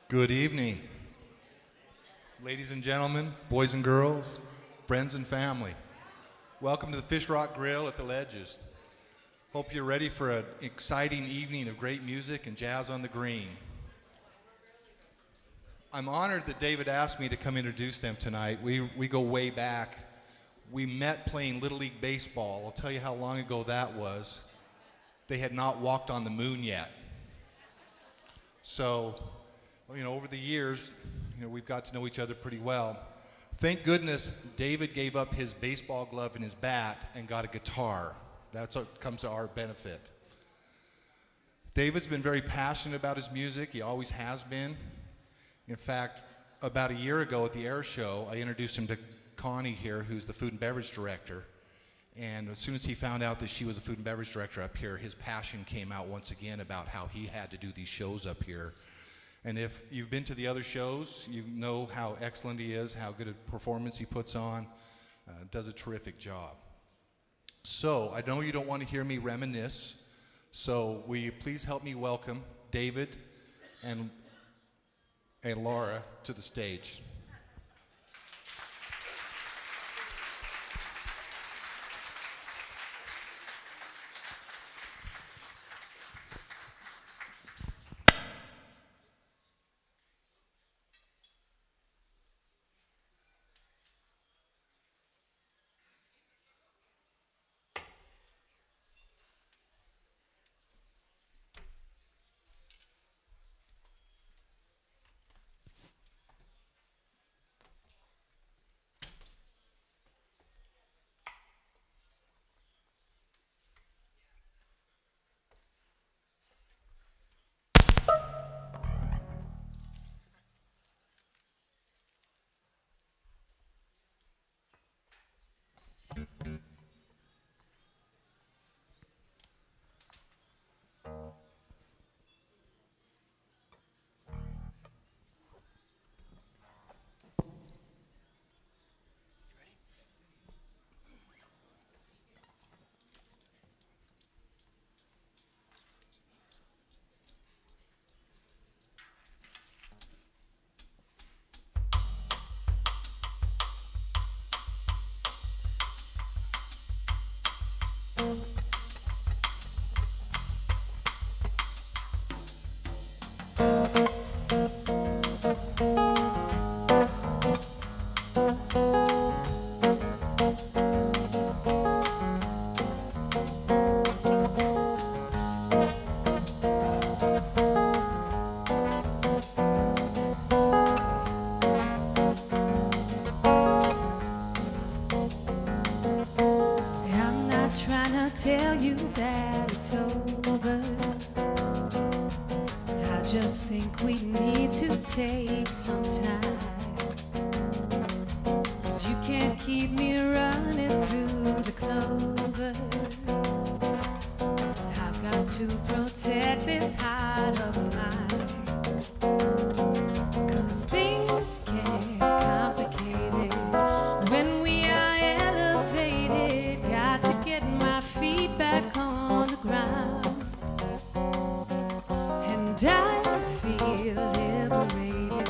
Good evening, ladies and gentlemen, boys and girls, friends and family. Welcome to the Fish Rock Grill at the Ledges. Hope you're ready for an exciting evening of great music and jazz on the green. I'm honored that David asked me to come introduce them tonight. We go way back. We met playing Little League Baseball. I'll tell you how long ago that was. They had not walked on the moon yet. So, over the years, we've got to know each other pretty well. Thank goodness David gave up his baseball glove and his bat and got a guitar. That's what comes to our benefit. David's been very passionate about his music. He always has been. In fact, about a year ago at the Air Show, I introduced him to Connie here, who's the food and beverage director. And as soon as he found out that she was a food and beverage director up here, his passion came out once again about how he had to do these shows up here. And if you've been to the other shows, you know how excellent he is, how good a performance he puts on. Does a terrific job. So I know you don't want to hear me reminisce, so will you please help me welcome David and Laura to the stage. Tell you that it's over. I just think we need to take some time, 'cause you can't keep me running through the clovers. I've got to protect this heart of mine, 'cause things get complicated when we are elevated. Got to get my feet back on the ground, and I feel liberated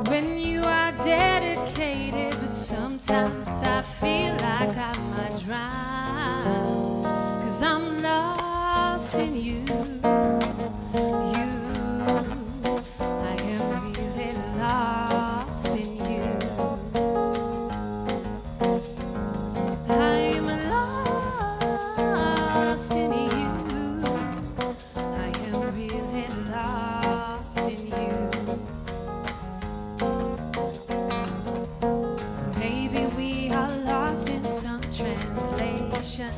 when you are dedicated. But sometimes I feel like I might drown, 'cause I'm lost in you. I am really lost in you. I'm lost in you. I am really lost in you. Maybe we are lost in some translation.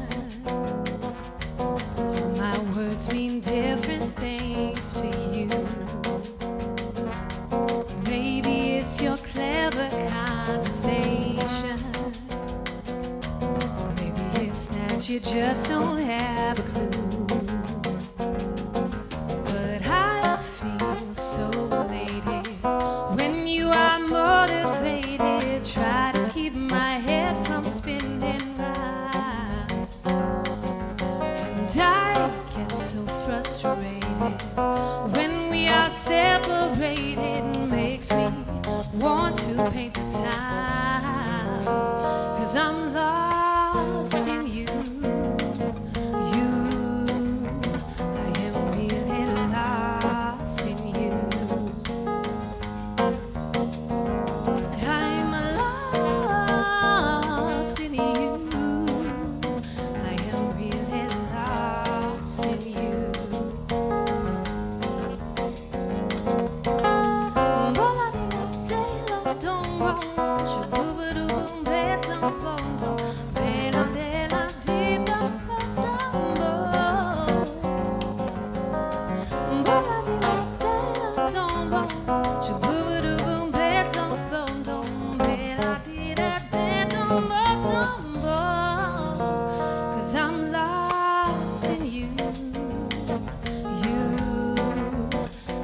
All my words mean different things to you. Maybe it's your clever conversation. Maybe it's that you just don't have a clue. But I feel so elated when you are motivated. Try to keep my head from spinning round, and I get so frustrated when we are separated. want to paint the town, 'cause I'm lost in you. I am really lost in you. I'm lost in you. I am really lost in you. I'm lost in you.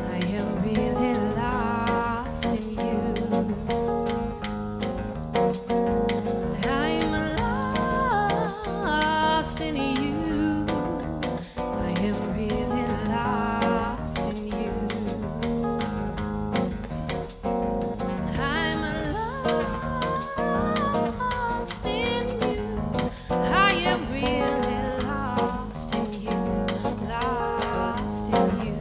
I am really lost in you. I'm lost in you. I am really lost in you. I'm lost in you. I am really lost in you. Lost in you.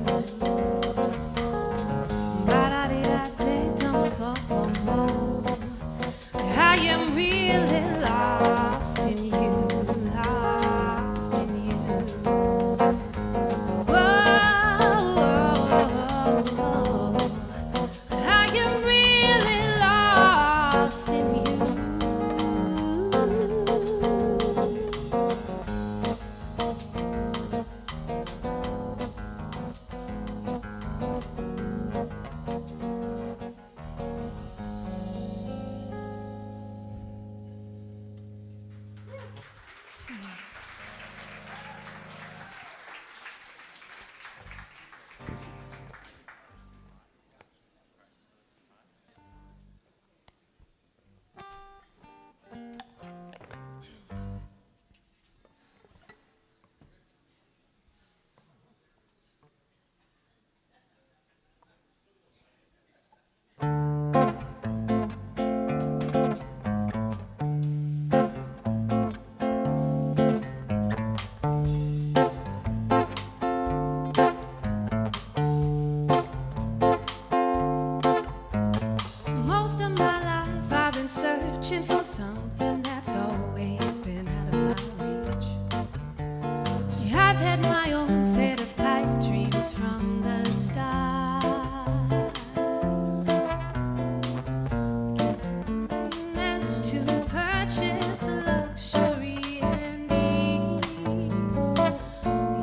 Ba-da-dee-da-dee-dum-bum-bum-bum. I am really lost in you, lost in you. Whoa, I am really lost in you. Most of my life I've been searching for something that's always been out of my reach. Yeah, I've had my own set of pipe dreams from the start. As to purchase luxury and ease,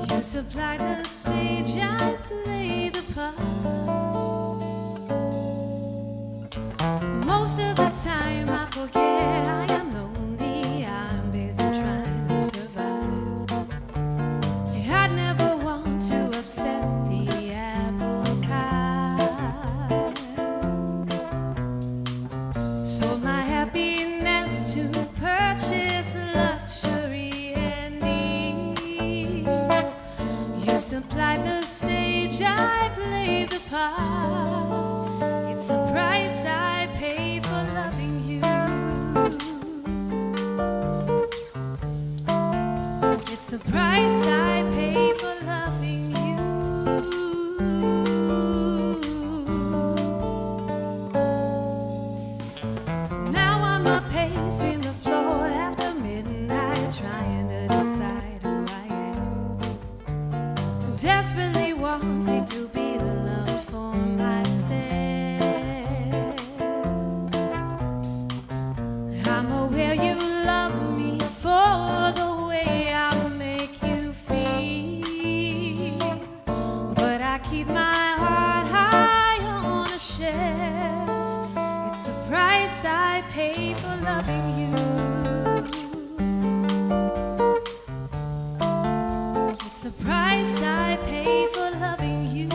you supply the stage, I play the part. Most of the time I forget I am lonely. I'm busy trying to survive. I'd never want to upset the apple cart. Sold my happiness to purchase luxury and ease. You supplied the stage, I played the part. It's the price I pay for loving you. It's the price I pay for loving you. Now I'm a pacing the floor after midnight, trying to decide who I am. Desperately wanting to be loved for myself. I'm aware you love me for the way I make you feel, but I keep my heart high on a shelf. It's the price I pay for loving you. It's the price I pay for loving you.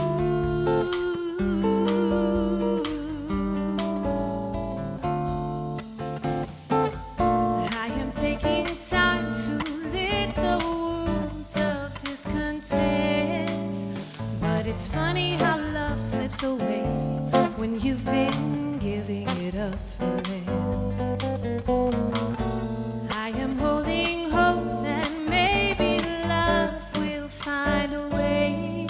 I am taking time to lick the wounds of discontent, but it's funny how love slips away when you've been guilty. giving it up for rent. I am holding hope that maybe love will find a way.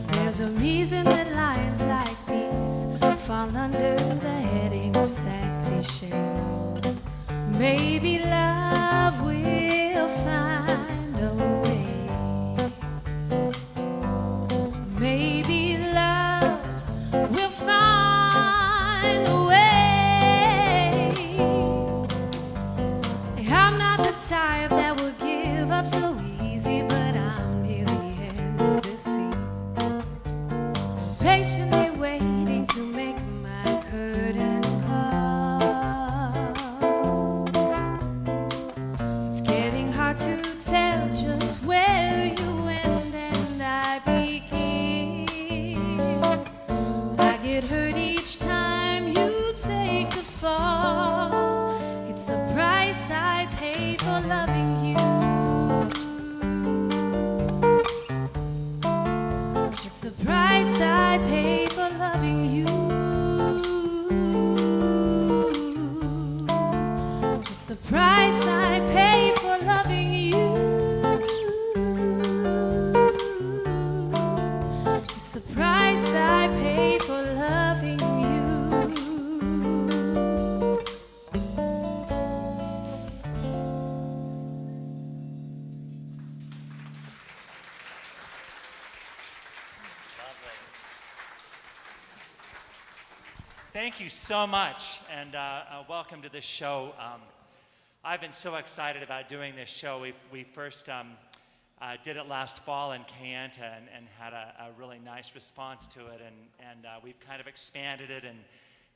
There's a reason that lions like these fall under the heading of sad cliche. Maybe love will find a way. Maybe love will find a way. I'm not the type that would give up so easy, but I'm near the end of the sea, patiently waiting to make my curtain call. It's getting hard to tell just where you end and I begin. I get hurt each time you take a fall. It's the price I pay for loving you. It's the price I pay for loving you. It's the price I pay for loving you. It's the price I pay for loving you. Thank you so much, and welcome to this show. I've been so excited about doing this show. We first did it last fall in Kayenta and had a really nice response to it, and we've kind of expanded it,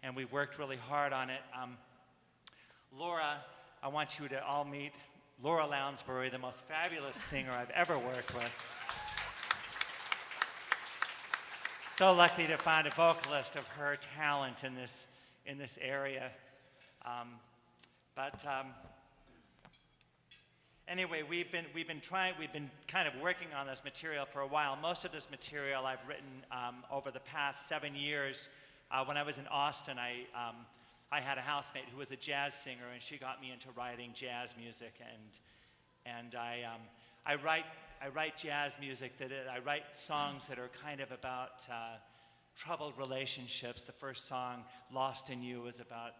and we've worked really hard on it. Laura, I want you to all meet Laura Lounsbury, the most fabulous singer I've ever worked with. So lucky to find a vocalist of her talent in this area. Anyway, we've been kind of working on this material for a while. Most of this material I've written over the past 7 years. When I was in Austin, I had a housemate who was a jazz singer, and she got me into writing jazz music. And I write jazz music I write songs that are kind of about troubled relationships. The first song, Lost in You, is about,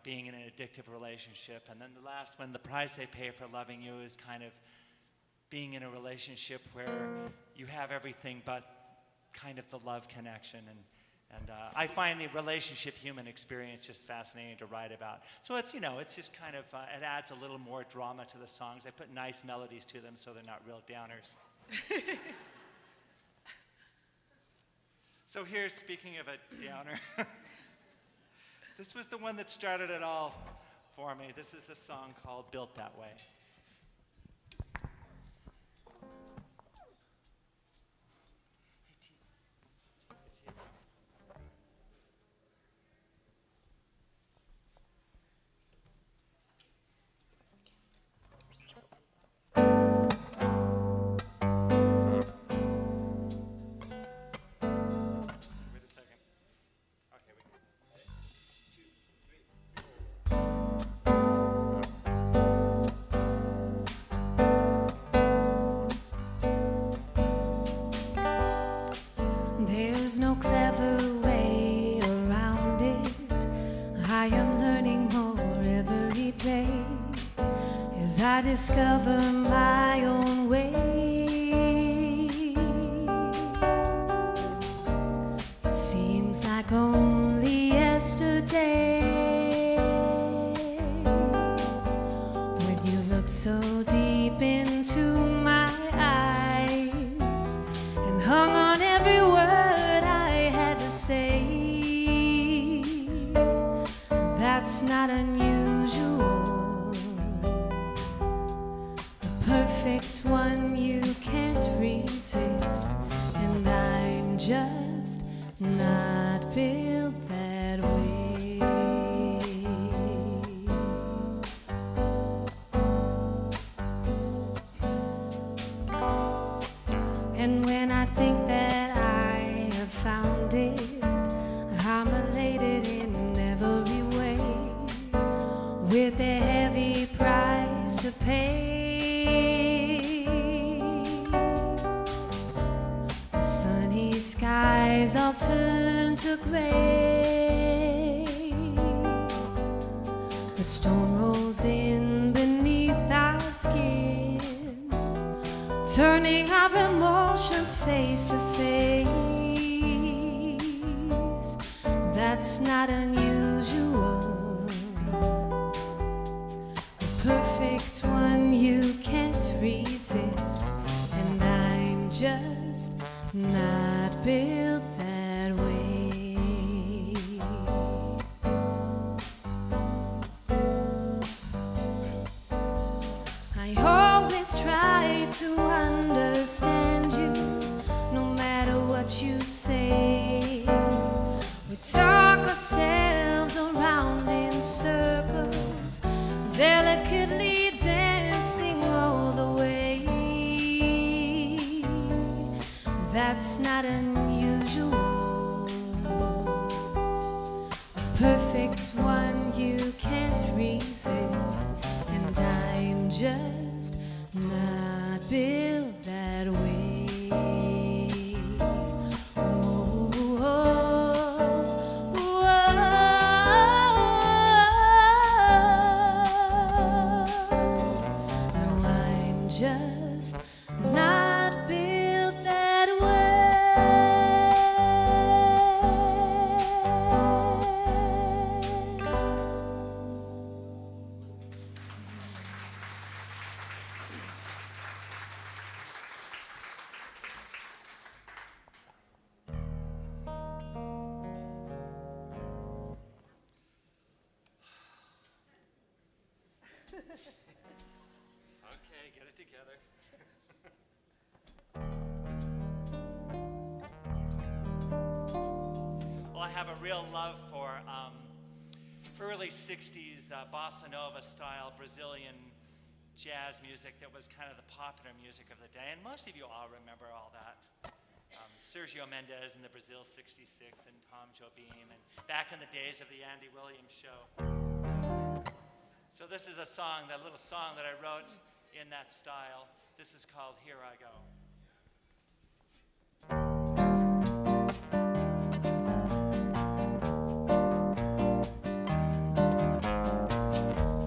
being in an addictive relationship. And then the last one, The Price I Pay for Loving You, is kind of being in a relationship where you have everything but kind of the love connection. And I find the relationship human experience just fascinating to write about. So it's just kind of, it adds a little more drama to the songs. I put nice melodies to them so they're not real downers. So here's, speaking of a downer, this was the one that started it all for me. This is a song called Built That Way. There's no clever way around it. I am learning more every day as I discover my own way. It seems like only yesterday when you looked so deep into my eyes and hung on every word I had to say. That's not unusual. A perfect one you can't resist, and I'm just not built that way. And when I think that I have found it, I'm elated in pay. The sunny skies all turn to gray. The storm rolls in beneath our skin, turning our emotions face to face. That's not unusual. A perfect one you can't resist, and I'm just not built that way. I always try to understand you, no matter what you say. We talk ourselves around in circles, delicately dancing all the way. That's not unusual. A perfect one you can't resist, and I'm just not built that way. Oh, oh, oh. No, I'm just not built that Okay, get it together. Well, I have a real love for early 60s bossa nova style Brazilian jazz music that was kind of the popular music of the day. And most of you all remember all that. Sergio Mendes and the Brazil 66 and Tom Jobim, and back in the days of the Andy Williams show. So this is a song, that little song that I wrote in that style. This is called Here I Go.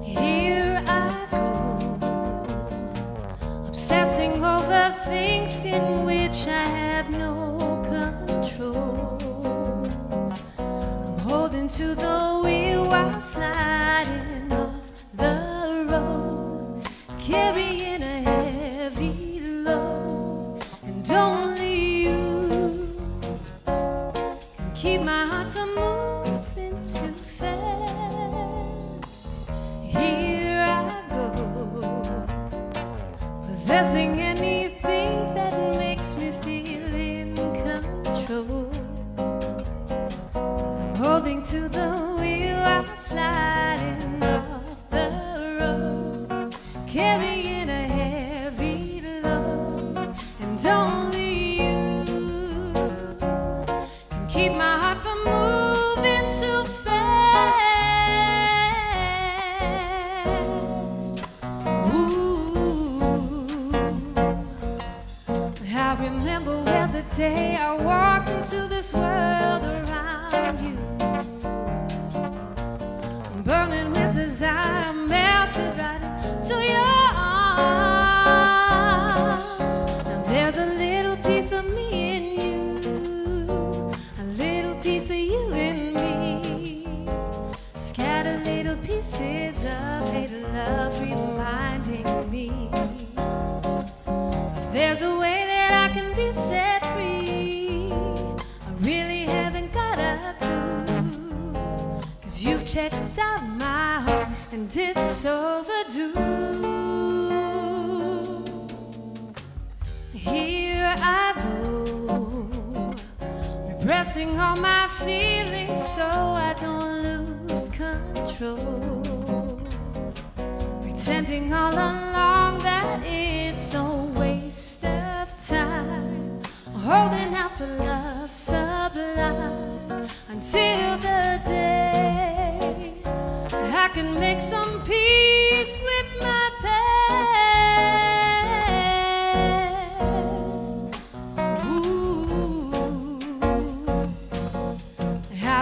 Here I go, obsessing over things in which I have no control. I'm holding to the wheel while sliding off the road, carrying a heavy load, and only you can keep my heart from moving too fast. Here I go, possessing anything that makes me feel in control. I'm holding to the wheel while sliding off the road, carrying a heavy load, and only you can keep my heart from moving too fast. Ooh, I remember well the day I walked into this world around you, burning with desire, melted right into your arms. Now there's a little piece of me in you, a little piece of you in me, scattered little pieces of hate and love, reminding me if there's a way that I can be set free. I really haven't got a clue, 'cause you've checked out my heart and it's overdue. Here I go, repressing all my feelings so I don't lose control, pretending all along that it's a waste of time, holding out for love sublime until the day I can make some peace with my past.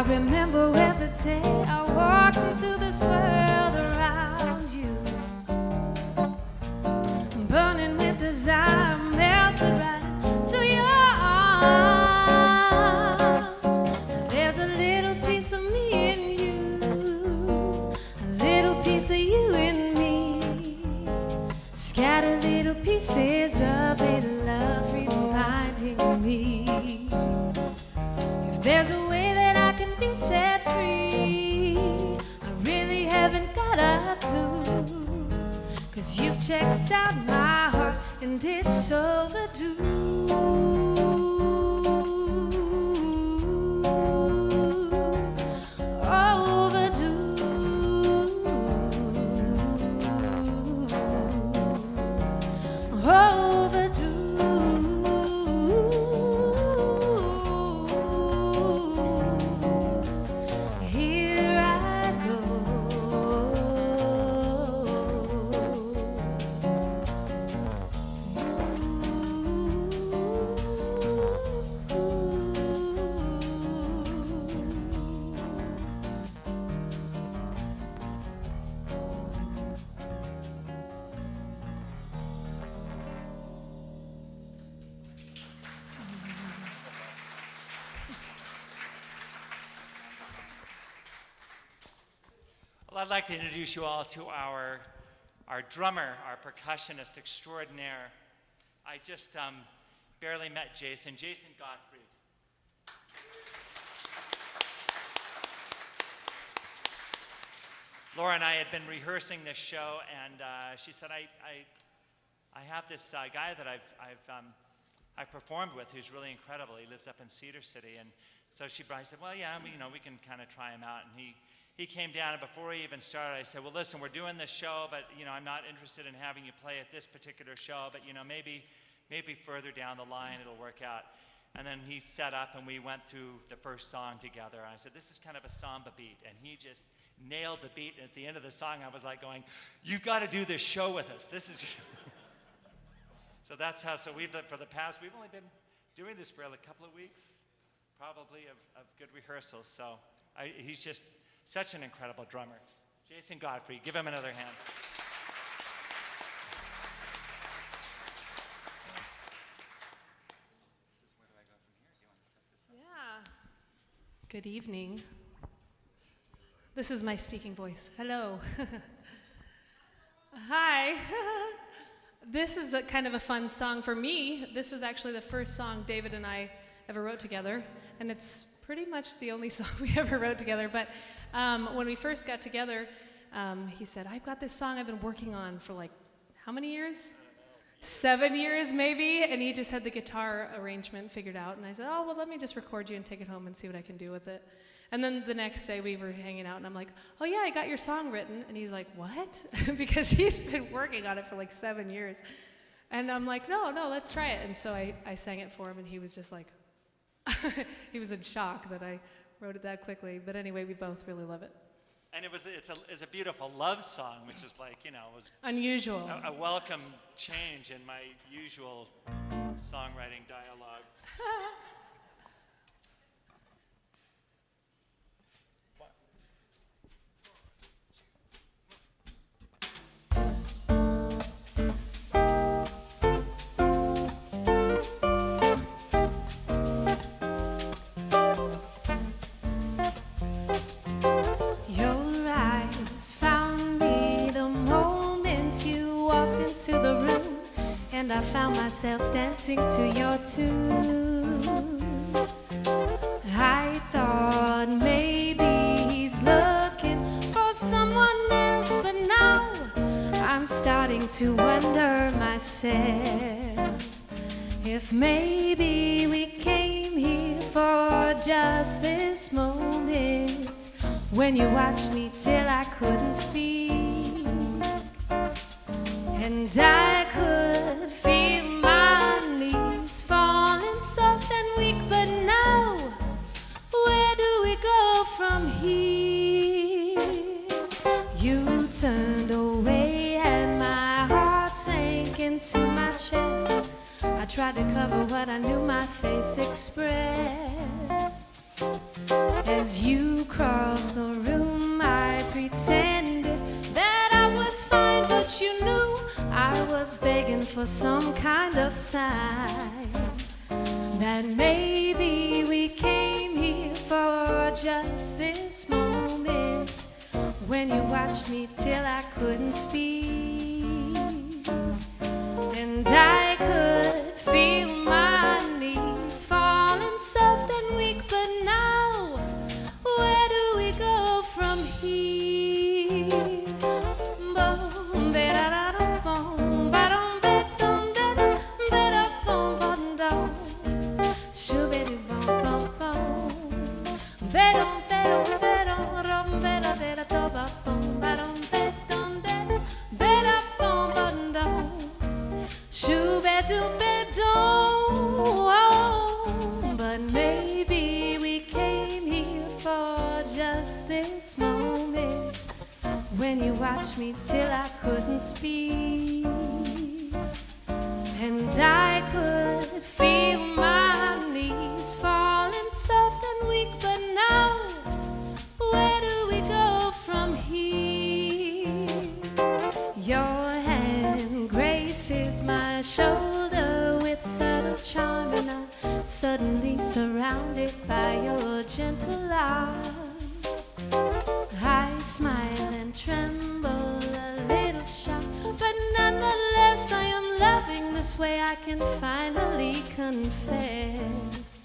remember every day I walked into this world around you, burning with desire, melted right to your arms. There's a little piece of me in you, a little piece of you in me, scattered little pieces of a love reminding me. If there's a way that I can be set free, I really haven't got a clue, 'cause you've checked out my heart and it's overdue. Here I go. Well, I'd like to introduce you all to our drummer, our percussionist extraordinaire. I just barely met Jason Gottfried. Laura and I had been rehearsing this show, and she said, I have this guy that I've performed with who's really incredible. He lives up in Cedar City. And so I said, well, yeah, we can kind of try him out. And he came down, and before he even started, I said, well, listen, we're doing this show, but, I'm not interested in having you play at this particular show, but, maybe further down the line it'll work out. And then he set up, and we went through the first song together. And I said, this is kind of a samba beat. And he just nailed the beat. And at the end of the song, I was like going, you've got to do this show with us. This is just... So that's how, we've only been doing this for a couple of weeks, probably, of good rehearsals. So he's just such an incredible drummer. Jason Gottfried, give him another hand. Yeah. Good evening. This is my speaking voice. Hello. Hi. This is kind of a fun song for me. This was actually the first song David and I ever wrote together, and it's pretty much the only song we ever wrote together. But when we first got together, he said, I've got this song I've been working on for how many years? 7 years maybe, and he just had the guitar arrangement figured out, and I said, oh, well, let me just record you and take it home and see what I can do with it. And then the next day we were hanging out, and I'm like, oh yeah, I got your song written. And he's like, what? Because he's been working on it for 7 years. And I'm like, no, let's try it. And so I sang it for him, and he was just like, he was in shock that I wrote it that quickly. But anyway, we both really love it. And it's a beautiful love song, which is was unusual. A welcome change in my usual songwriting dialogue. And I found myself dancing to your tune. I thought maybe he's looking for someone else, but now I'm starting to wonder myself if maybe we came here for just this moment when you watched me till I couldn't speak. And I could feel my knees falling soft and weak, but now, where do we go from here? You turned away and my heart sank into my chest. I tried to cover what I knew my face expressed, and As you crossed the room, I pretended that I was fine, but you knew I was begging for some kind of sign that maybe we came here for just this moment when you watched me till I couldn't speak, and I could feel my knees falling soft and weak. But now, where do we go from here? Boom, ba-da-da-dum, boom, ba-dum, ba-dum, da-dum, ba-da-bum, ba-dum, shoo-ba-doo-bum-bum-bum, ba-dum, ba-dum, ba-dum, rum, ba-da-da-da-da-ba-bum, ba-dum, ba-dum, da-dum, ba-da-bum, ba-dum, shoo-ba-doo-ba-dum. But maybe we came here for just this moment when you watched me till I couldn't speak, and I could feel my knees falling soft and weak. But now, where do we go from here? Your hand graces my shoulder with subtle charm, and I'm suddenly surrounded by your gentle arms. I smile and tremble a little shocked, but nonetheless I am loving this way. I can finally confess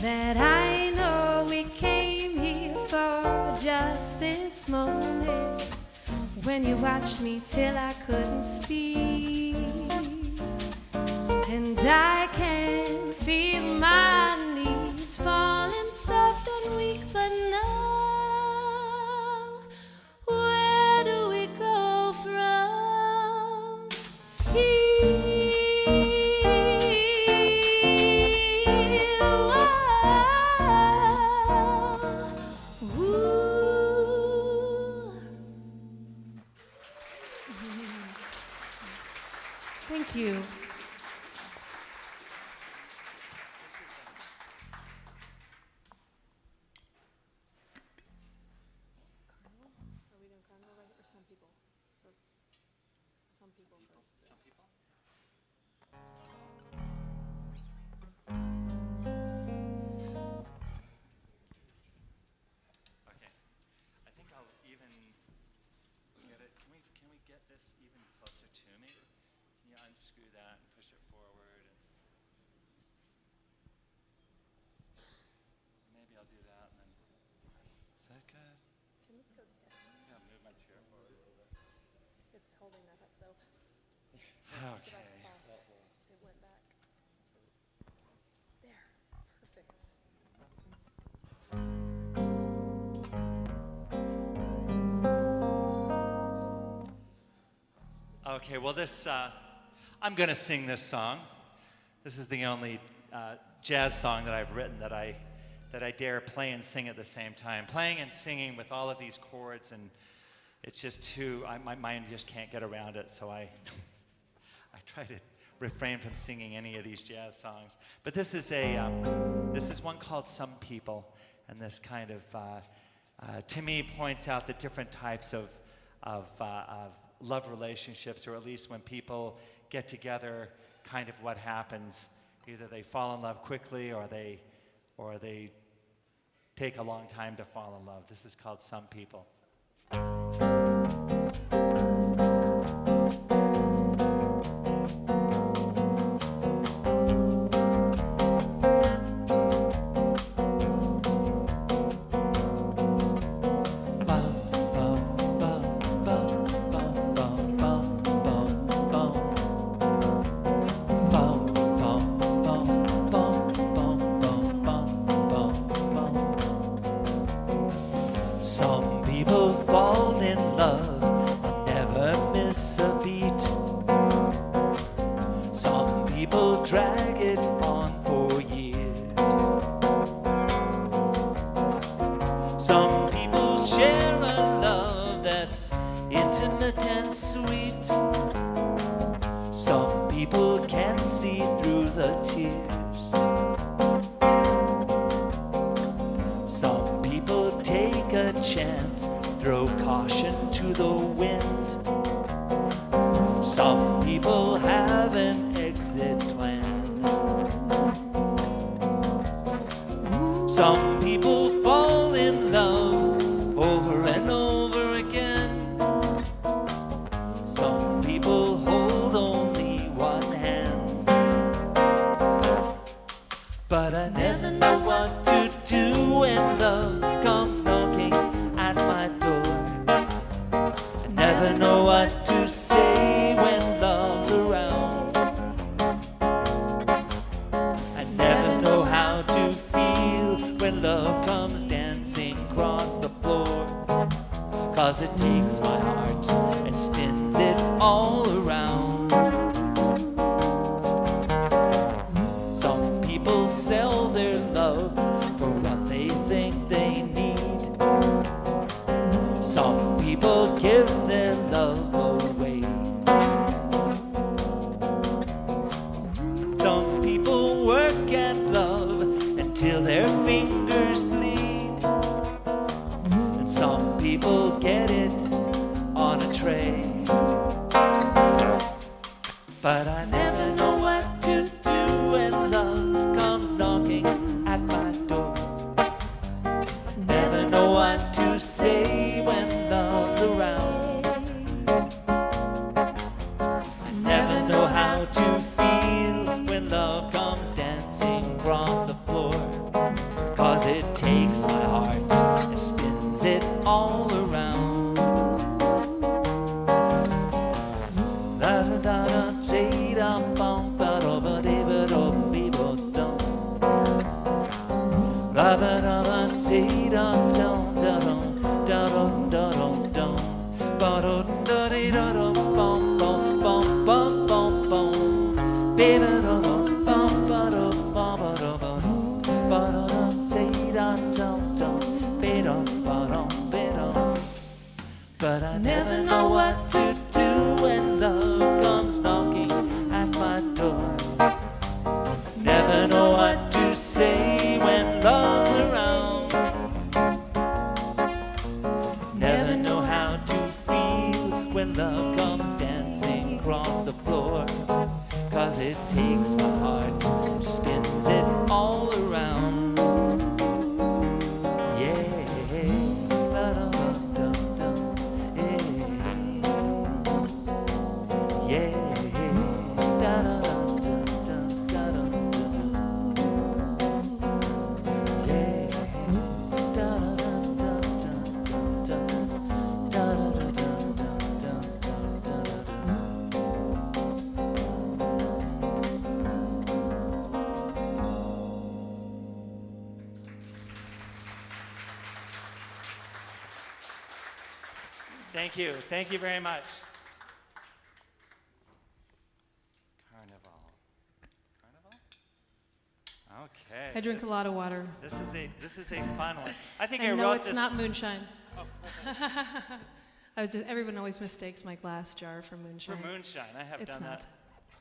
that I know we came here for just this moment when you watched me till I couldn't speak, and I can feel my knees falling soft and weak. But now, where do we go from here? Ooh. Thank you. Are we doing Carnival right, or some people? Or some people first. Some people. Okay. I think I'll even get it. Can we get this even closer to me? Can you unscrew that and push it forward? And maybe I'll do that. And then, is that good? Can this go? Yeah, Yeah, move my chair forward a little bit. it's holding that up though. It's about to Okay. fall. It went back. There, perfect. Okay, well, I'm going to sing this song. This is the only jazz song that I've written that I dare play and sing at the same time. Playing and singing with all of these chords, and it's just my mind just can't get around it, so I try to refrain from singing any of these jazz songs. But this is one called Some People, and this kind of, to me, points out the different types of love relationships, or at least when people get together, kind of what happens. Either they fall in love quickly, or they take a long time to fall in love. This is called Some People. Some people fall in love and never miss a beat. Some people drag it on for years. Some people share a love that's intimate and sweet. Some people can't see through the tears. Some chance, throw caution to the wind. Some people have an exit plan. Some people fall in love over and over again. Some people hold only one hand. But I never know what to do when love comes knocking at my door. I never know what to say when love's around. I never know how to feel when love comes dancing across the floor. 'Cause it takes my heart and spins it all around. Some people sell their love for what they think they need. Some people give their love away. Some people work at love until their fingers bleed. And some people get it on a tray. But I never know what to do when love comes knocking at my door. Never know what to say when love's around. I never know how to feel when love comes dancing across the floor. 'Cause it takes my heart and spins it all around. La da da da dee da bum ba da ba dee ba da bee ba dum. La da da da dee da dum da dum da dum da dum dum. Ba da da dee da dum bum bum bum bum bum bum. Bee ba da bum bum ba da ba ba da ba dum. Ba da da dee da dum dum. Bee dum ba dum bee dum. But I never know what to do when love comes knocking at my door. Never know what to say when love's around. Never know how to feel when love comes dancing across the floor. 'Cause it takes my heart and spins it all around. Yeah. Ba-dum-dum-dum. Yeah. Thank you. Thank you very much. Carnival. Okay. I drink a lot of water. This is a fun one. I think I And wrote no, it's this. not moonshine. Everyone always mistakes my glass jar for moonshine. For moonshine, I have It's done not.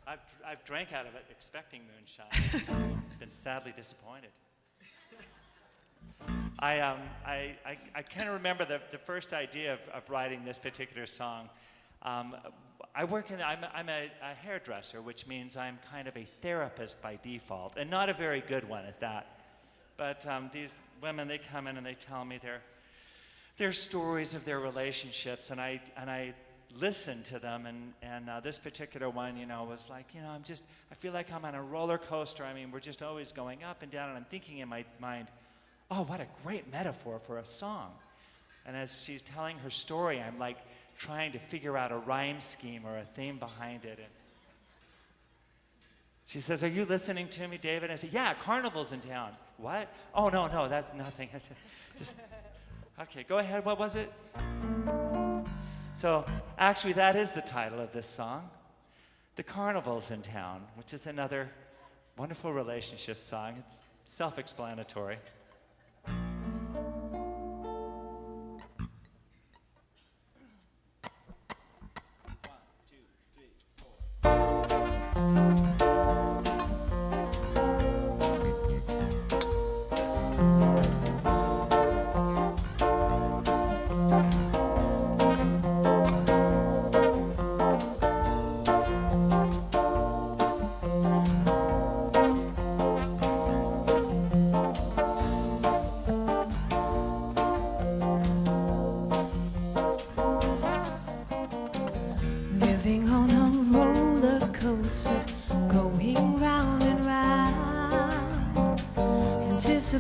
that. I've drank out of it expecting moonshine. Been sadly disappointed. I kind of remember the first idea of writing this particular song. I'm a hairdresser, which means I'm kind of a therapist by default, and not a very good one at that. But these women, they come in and they tell me their stories of their relationships, and I listen to them. And this particular one, was like, I feel like I'm on a roller coaster. I mean, we're just always going up and down, and I'm thinking in my mind, oh, what a great metaphor for a song. And as she's telling her story, I'm like trying to figure out a rhyme scheme or a theme behind it. And she says, are you listening to me, David? I said, yeah, Carnival's in town. What? Oh, no, that's nothing. I said, okay, go ahead, what was it? So actually that is the title of this song, The Carnival's in Town, which is another wonderful relationship song. It's self-explanatory.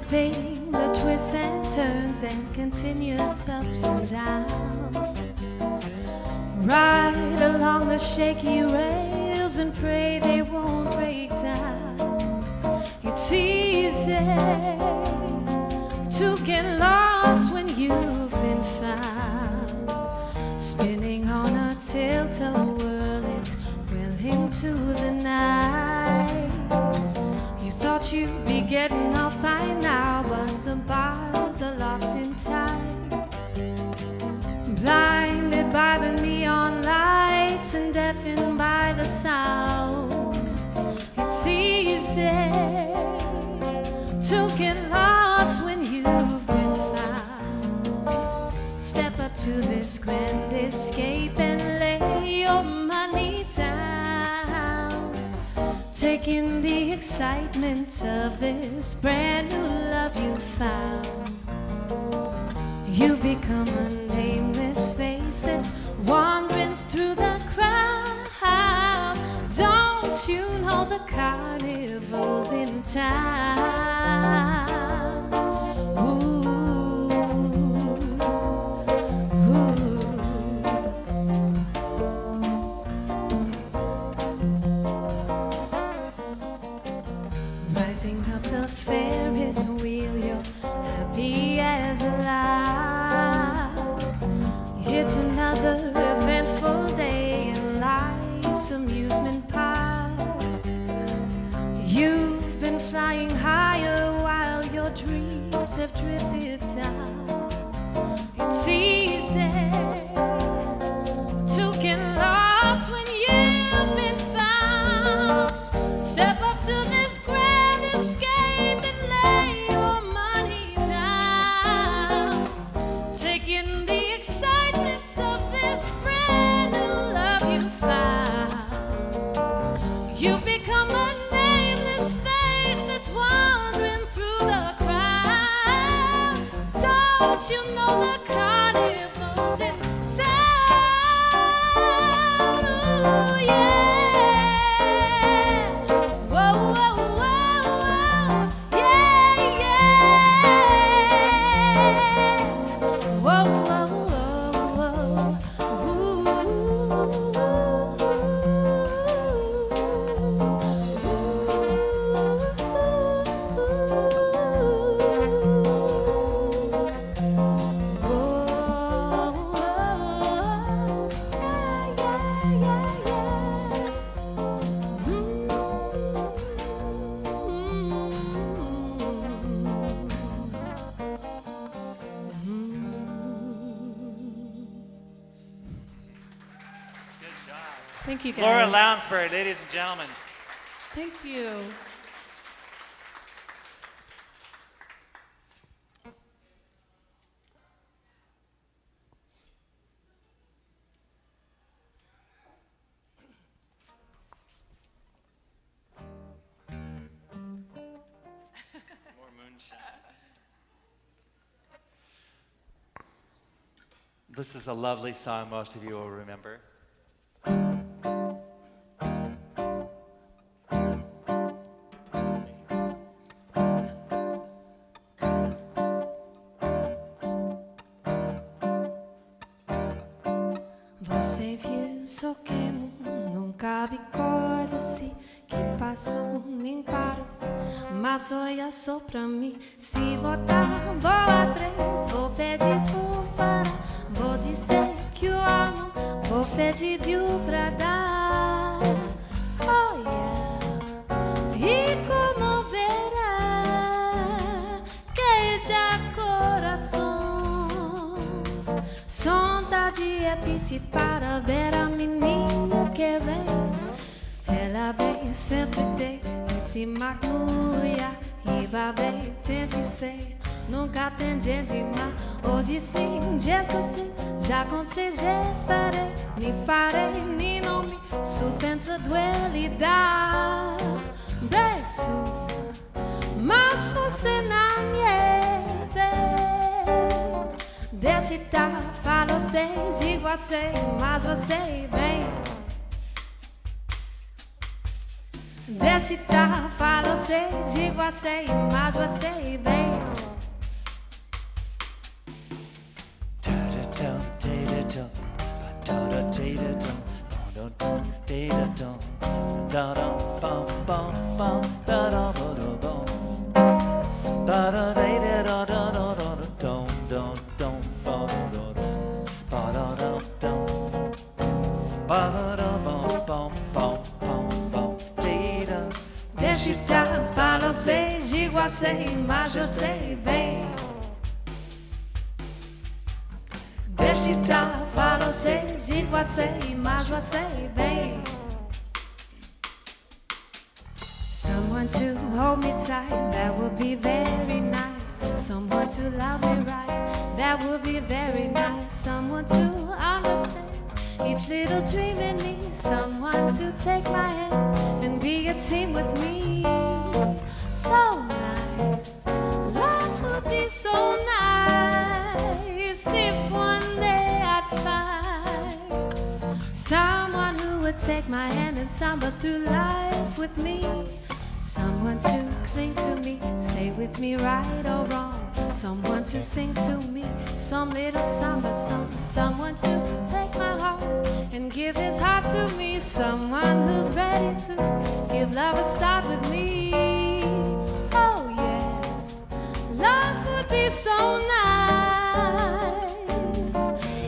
anticipating the twists and turns and continuous ups and downs. Ride along the shaky rails and pray they won't break down. It's easy to get lost when you've been found spinning on a tilt-a-whirl. It's well into the night. You thought you'd be getting off by now, but the bars are locked in tight. Blinded by the neon lights and deafened by the sound. It's easy to get lost when you've been found. Step up to this grand escape and lay your money down. Taking the excitement of this brand new love you found. You've become a nameless face that's wandering through the crowd. Don't you know the carnival's in town? Ooh, ooh. Rising up the Ferris wheel, you're happy as a lark. It's another eventful day in life's amusement park. You've been flying higher while your dreams have drifted down. It's easy to get lost when you've been found. Step up to this grand escape and lay your money down. Taking the excitement of this brand new love you found. You've become a nameless face that's wandering through the crowd. Don't you know the carnival's in town? Ooh, yeah. Whoa, whoa, whoa, whoa. Yeah, yeah. Whoa, whoa, whoa, Good job. Thank you, guys. Laura Lounsbury, ladies and gentlemen. Thank you. More moonshine. This is a lovely song most of you will remember. Você viu só que não cabe coisa assim que passam nem param. Mas olha só pra mim, se botar boa três, vou pedir por parar. Vou dizer que eu amo, vou pedir pra dar. Oh yeah, e como verá que já coração. Saudade é pedir para ver a menina que vem. Ela vem sempre tem e se magoia. E vai bem, tem de ser. Nunca tem dia de mar. Hoje sim, dias que sim. Já aconteceu, já esperei. Me parei, nem nome. Su pensa dualidade. Beijo, mas você não me vê. Deixa estar, falo sei, digo a sei, mas você vem. Desce, tá, fala, eu sei, digo, eu sei, mas eu sei bem. Desce, tá, fala, eu sei, digo, eu sei, mas eu sei bem. Desce, tá, fala, eu sei, digo, eu sei, mas eu sei bem. Someone to hold me tight, that would be very nice. Someone to love me right, that would be very nice. Someone to understand each little dream in me. Someone to take my hand and be a team with me. So nice, life would be so nice if one day I'd find someone who would take my hand and samba through life with me. Someone to cling to me, stay with me right or wrong. Someone to sing to me some little samba song. Someone to take my heart and give his heart to me. Someone who's ready to give love a start with me. Oh yes, life would be so nice.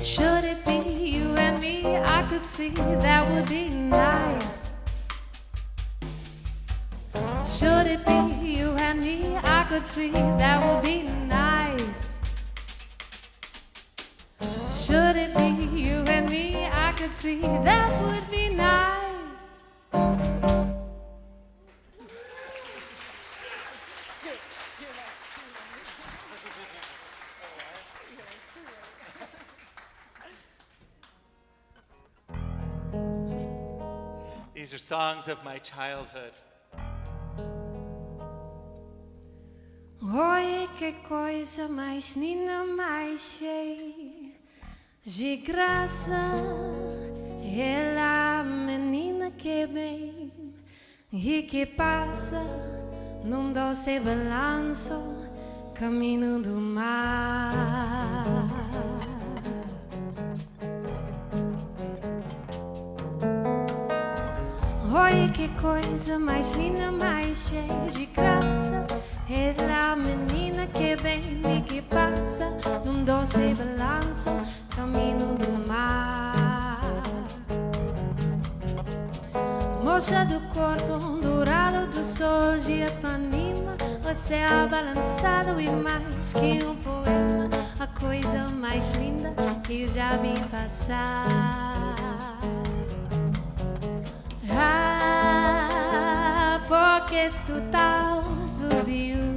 Should it be you and me, I could see that would be nice. Should it be you and me, I could see that would be nice. Should it be you and me, I could see that would be nice. These are songs of my childhood. Oi, que coisa mais linda, mais cheia de graça. Ela, menina que vem e que passa num doce balanço, caminho do mar. Oi, que coisa mais linda, mais cheia de graça. Ela, menina que vem e que passa num doce balanço, caminho do mar. Moça do corpo dourado do sol de Ipanema, você é balançado e mais que um poema, a coisa mais linda que já vi passar. Ah, porque estou tão sozinho.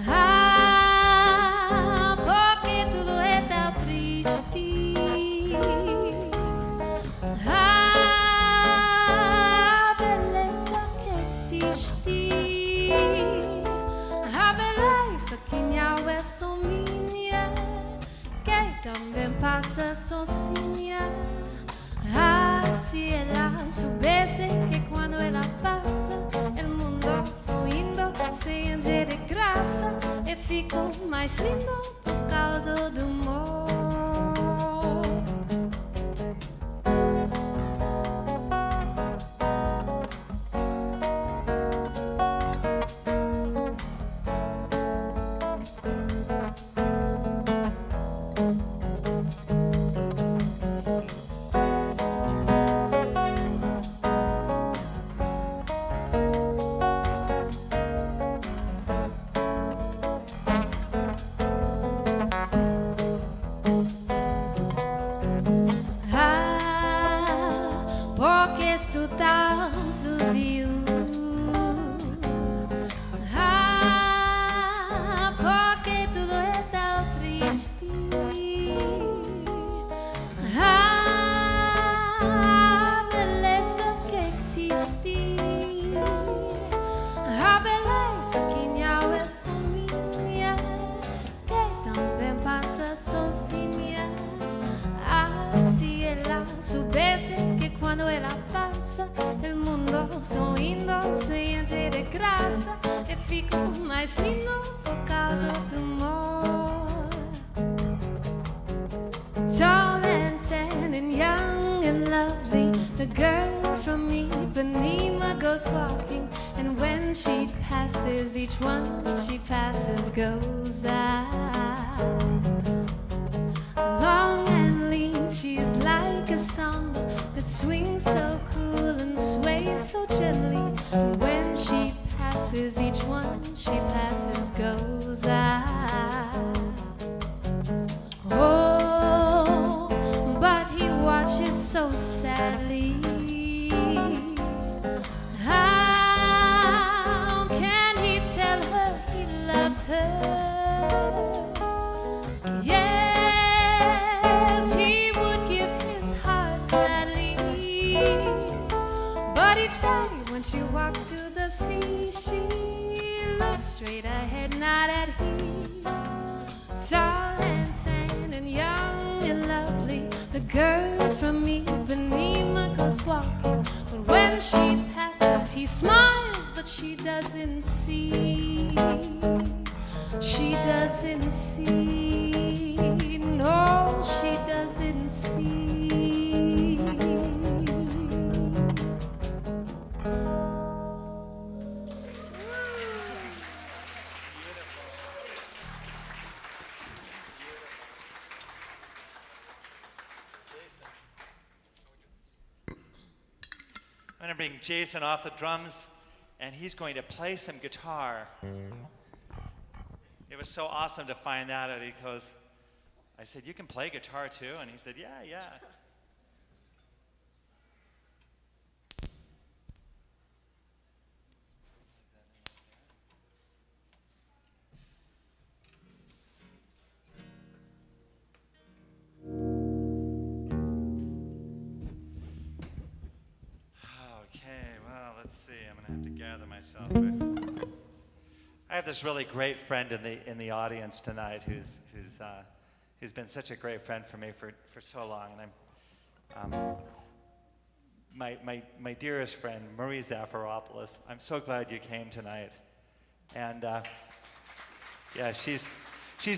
Ah, porque tudo é tão triste. Ah, a beleza que existe. A beleza que não é só minha, que também passa sozinha. Ah, se ela soubesse que quando ela passa, o mundo sorrindo se enche de graça e fica mais lindo por causa do amor. mai slingo por causa do amor. Tall and tan and young and lovely, the girl from Ipanema goes walking, and when she passes, each one she passes goes out. Long and lean, she is like a samba that swings so cool and sways so gently. And when she passes, each one she passes goes out. Oh, but he watches so sadly. How can he tell her he loves her? Yes, he would give his heart gladly. But each day when she walks to the sea, she looks straight ahead, not at him. Tall and tan and young and lovely, the girl from Ipanema goes walking. But when she passes, he smiles, but she doesn't see. She doesn't see. No, she doesn't see. I'm going to bring Jason off the drums, and he's going to play some guitar. It was so awesome to find that out. He goes, I said, you can play guitar too? And he said, yeah. Okay, well, let's see. I'm going to have to gather myself. I have this really great friend in the audience tonight who's been such a great friend for me for so long, and my dearest friend Marie Zafiropoulos. I'm so glad you came tonight, and yeah, she's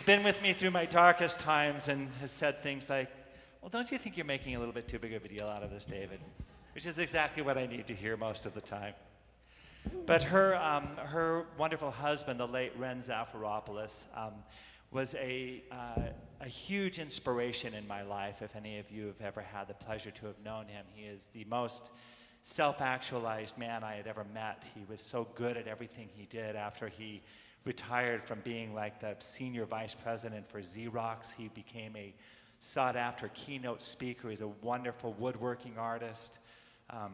been with me through my darkest times and has said things like, "Well, don't you think you're making a little bit too big of a deal out of this, David?" Which is exactly what I need to hear most of the time. But her wonderful husband, the late Ren Zafiropoulos, was a huge inspiration in my life. If any of you have ever had the pleasure to have known him, he is the most self-actualized man I had ever met. He was so good at everything he did. After he retired from being like the senior vice president for Xerox, he became a sought-after keynote speaker. He's a wonderful woodworking artist, a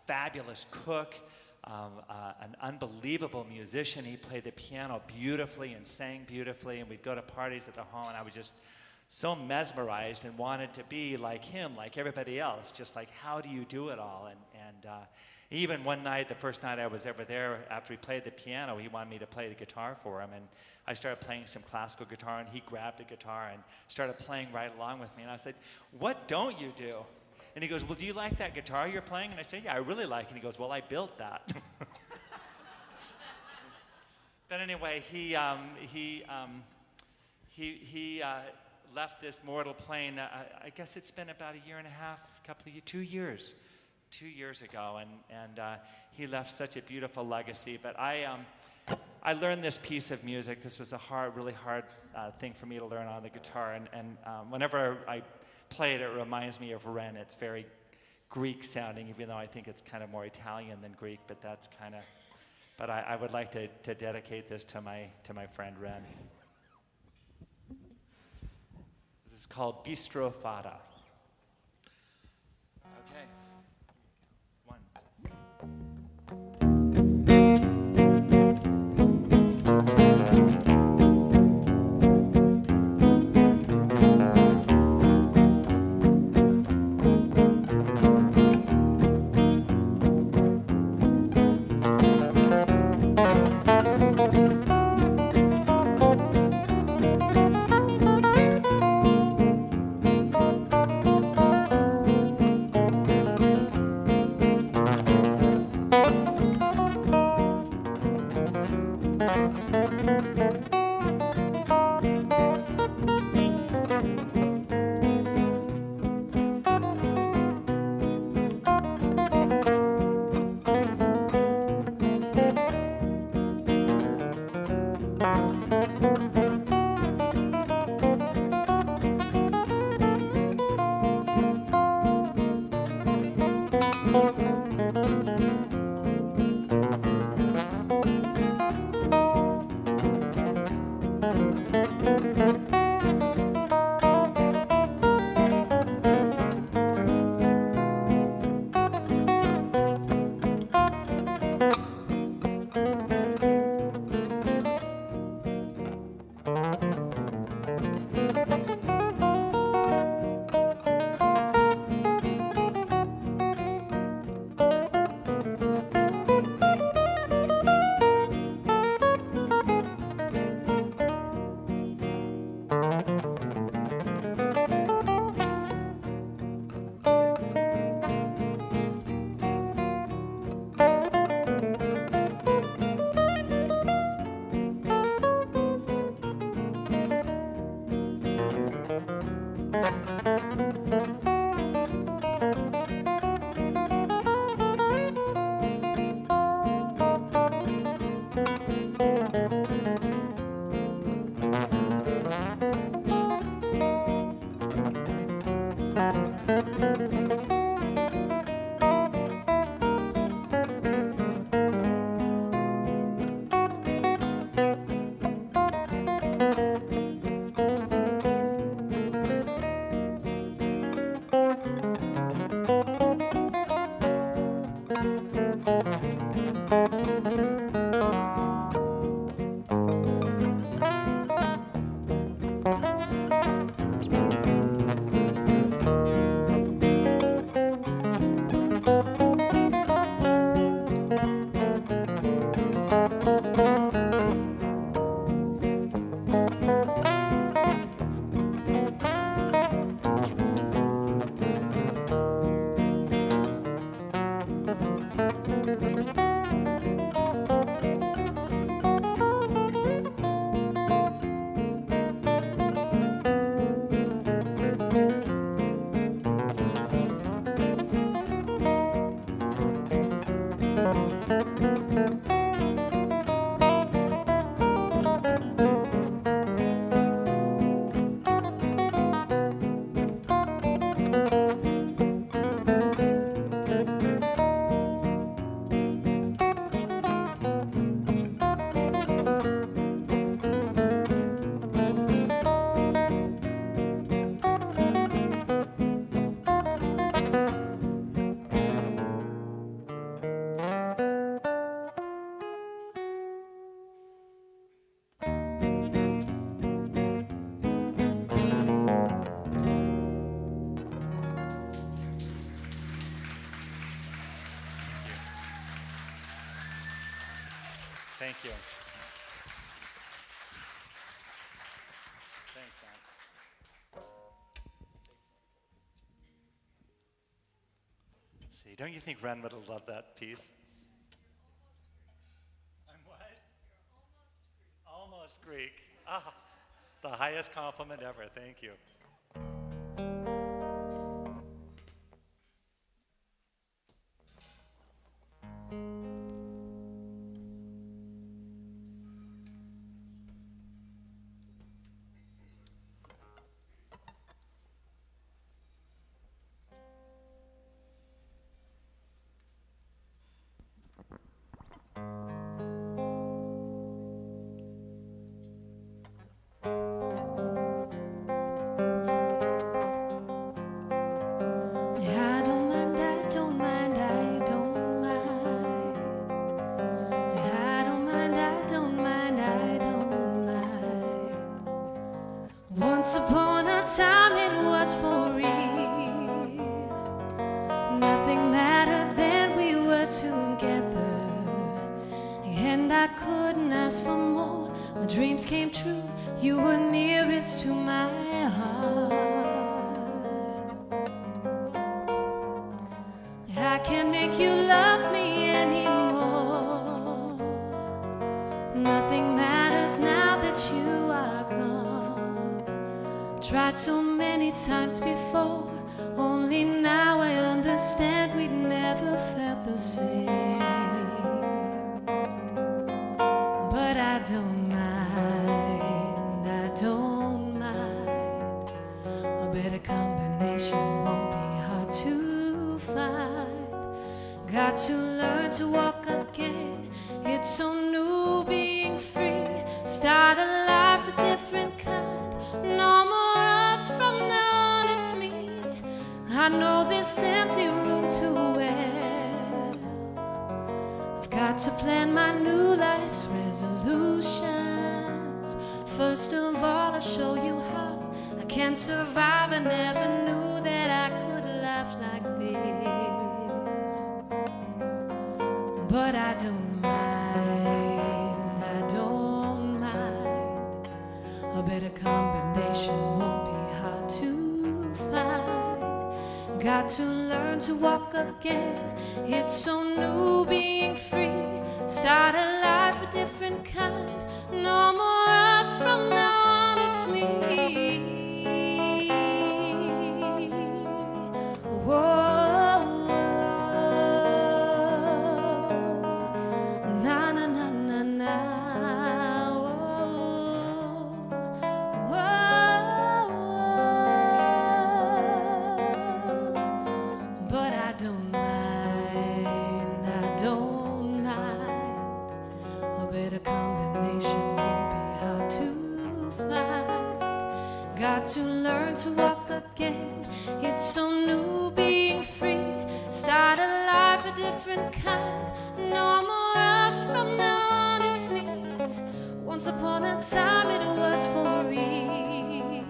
fabulous cook, an unbelievable musician. He played the piano beautifully and sang beautifully, and we'd go to parties at the home, and I was just so mesmerized and wanted to be like him, like everybody else, just like, how do you do it all? And even one night, the first night I was ever there, after he played the piano, he wanted me to play the guitar for him, and I started playing some classical guitar, and he grabbed a guitar and started playing right along with me, and I said, "What don't you do?" And he goes, "Well, do you like that guitar you're playing?" And I said, "Yeah, I really like it." And he goes, "Well, I built that." But anyway, he left this mortal plane. I guess it's been about a year and a half, 2 years ago, and he left such a beautiful legacy. But I learned this piece of music. This was a really hard thing for me to learn on the guitar, and whenever I play it, it reminds me of Ren. It's very Greek sounding, even though I think it's kind of more Italian than Greek, but that's kind of, but I would like to dedicate this to my friend Ren. This is called Bistro Fada. Okay. One. Thank you. Thanks, man. See, don't you think Ren would have loved that piece? I'm what? Almost Greek. Ah, the highest compliment ever. Thank you. Once upon a time it was for real. Nothing mattered then, we were together. And I couldn't ask for more. My dreams came true, you were nearest to my heart. I can't make you love me anymore. Nothing matters now that you are gone. Tried so many times before, only now I understand we'd never felt the same. But I don't mind. combination won't be hard to find. Got to learn to walk again. It's so new being free. Start a life a different kind. No more us from now on, it's me. I know this empty room too well. I've got to plan my new life's resolutions. First of all, I'll show you how I can survive. I never knew that I could laugh like this. But I don't mind, I don't mind. A better combination won't be hard to find. Got to learn to walk again. It's so new being free. Start a life a different kind. No more us from now on, it's me. Whoa, na na na na na. But I don't mind, I don't mind. A better combination won't be hard to find. Got to learn to walk again. It's so new being free. Start a life a different kind. No more us from now on, it's me. Once upon a time it was for real.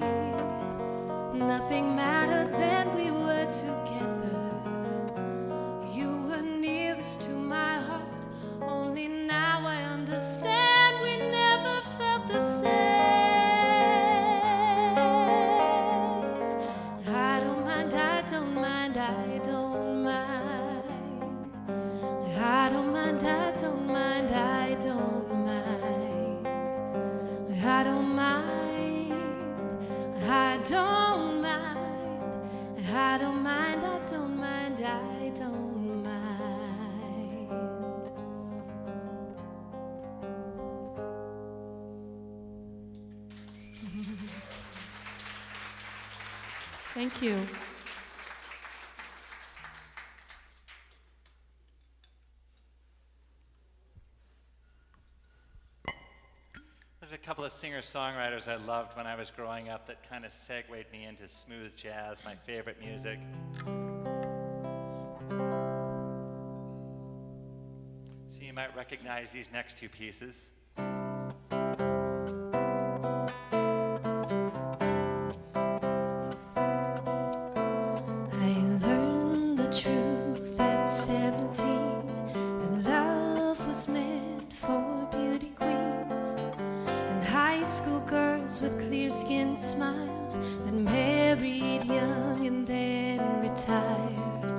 Nothing mattered then, we were together. You were nearest to my heart. Only now I understand we never felt the same. I don't mind, I don't mind, I don't mind. I don't mind, I don't mind, I don't mind. I don't mind, I don't mind. I don't mind, I don't mind, I don't mind. Thank you. There's a couple of singer-songwriters I loved when I was growing up that kind of segued me into smooth jazz, my favorite music. So you might recognize these next two pieces. I learned the truth at 17, that love was meant for beauty queens and high school girls with clear-skinned smiles that married young and then retired.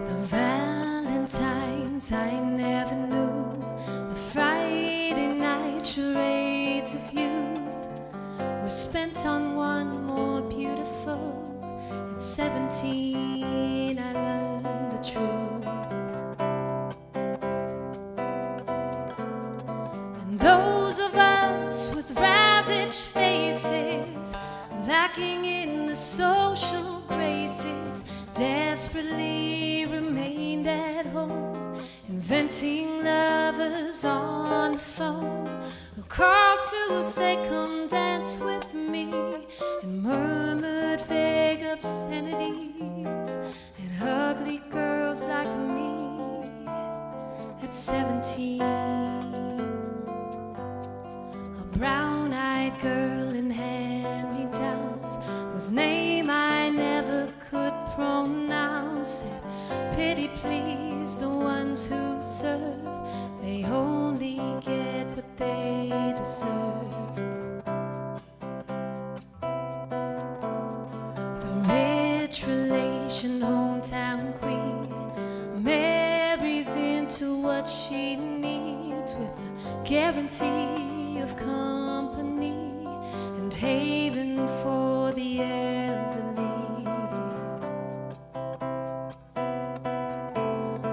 The Valentines I never knew, the Friday night charades of youth were spent on one more beautiful. At 17 I learned the truth. And those of us with ravaged faces, lacking in the social graces, desperately remained at home, inventing lovers on the phone who called to say come dance with me, and murmured vague obscenities at ugly girls like me. At 17, a brown-eyed girl in hand-me-downs whose name I never could pronounce said, pity please the ones who serve, they only get what they deserve. The rich relation hometown queen marries into what she needs with a guarantee of company and haven for the elderly.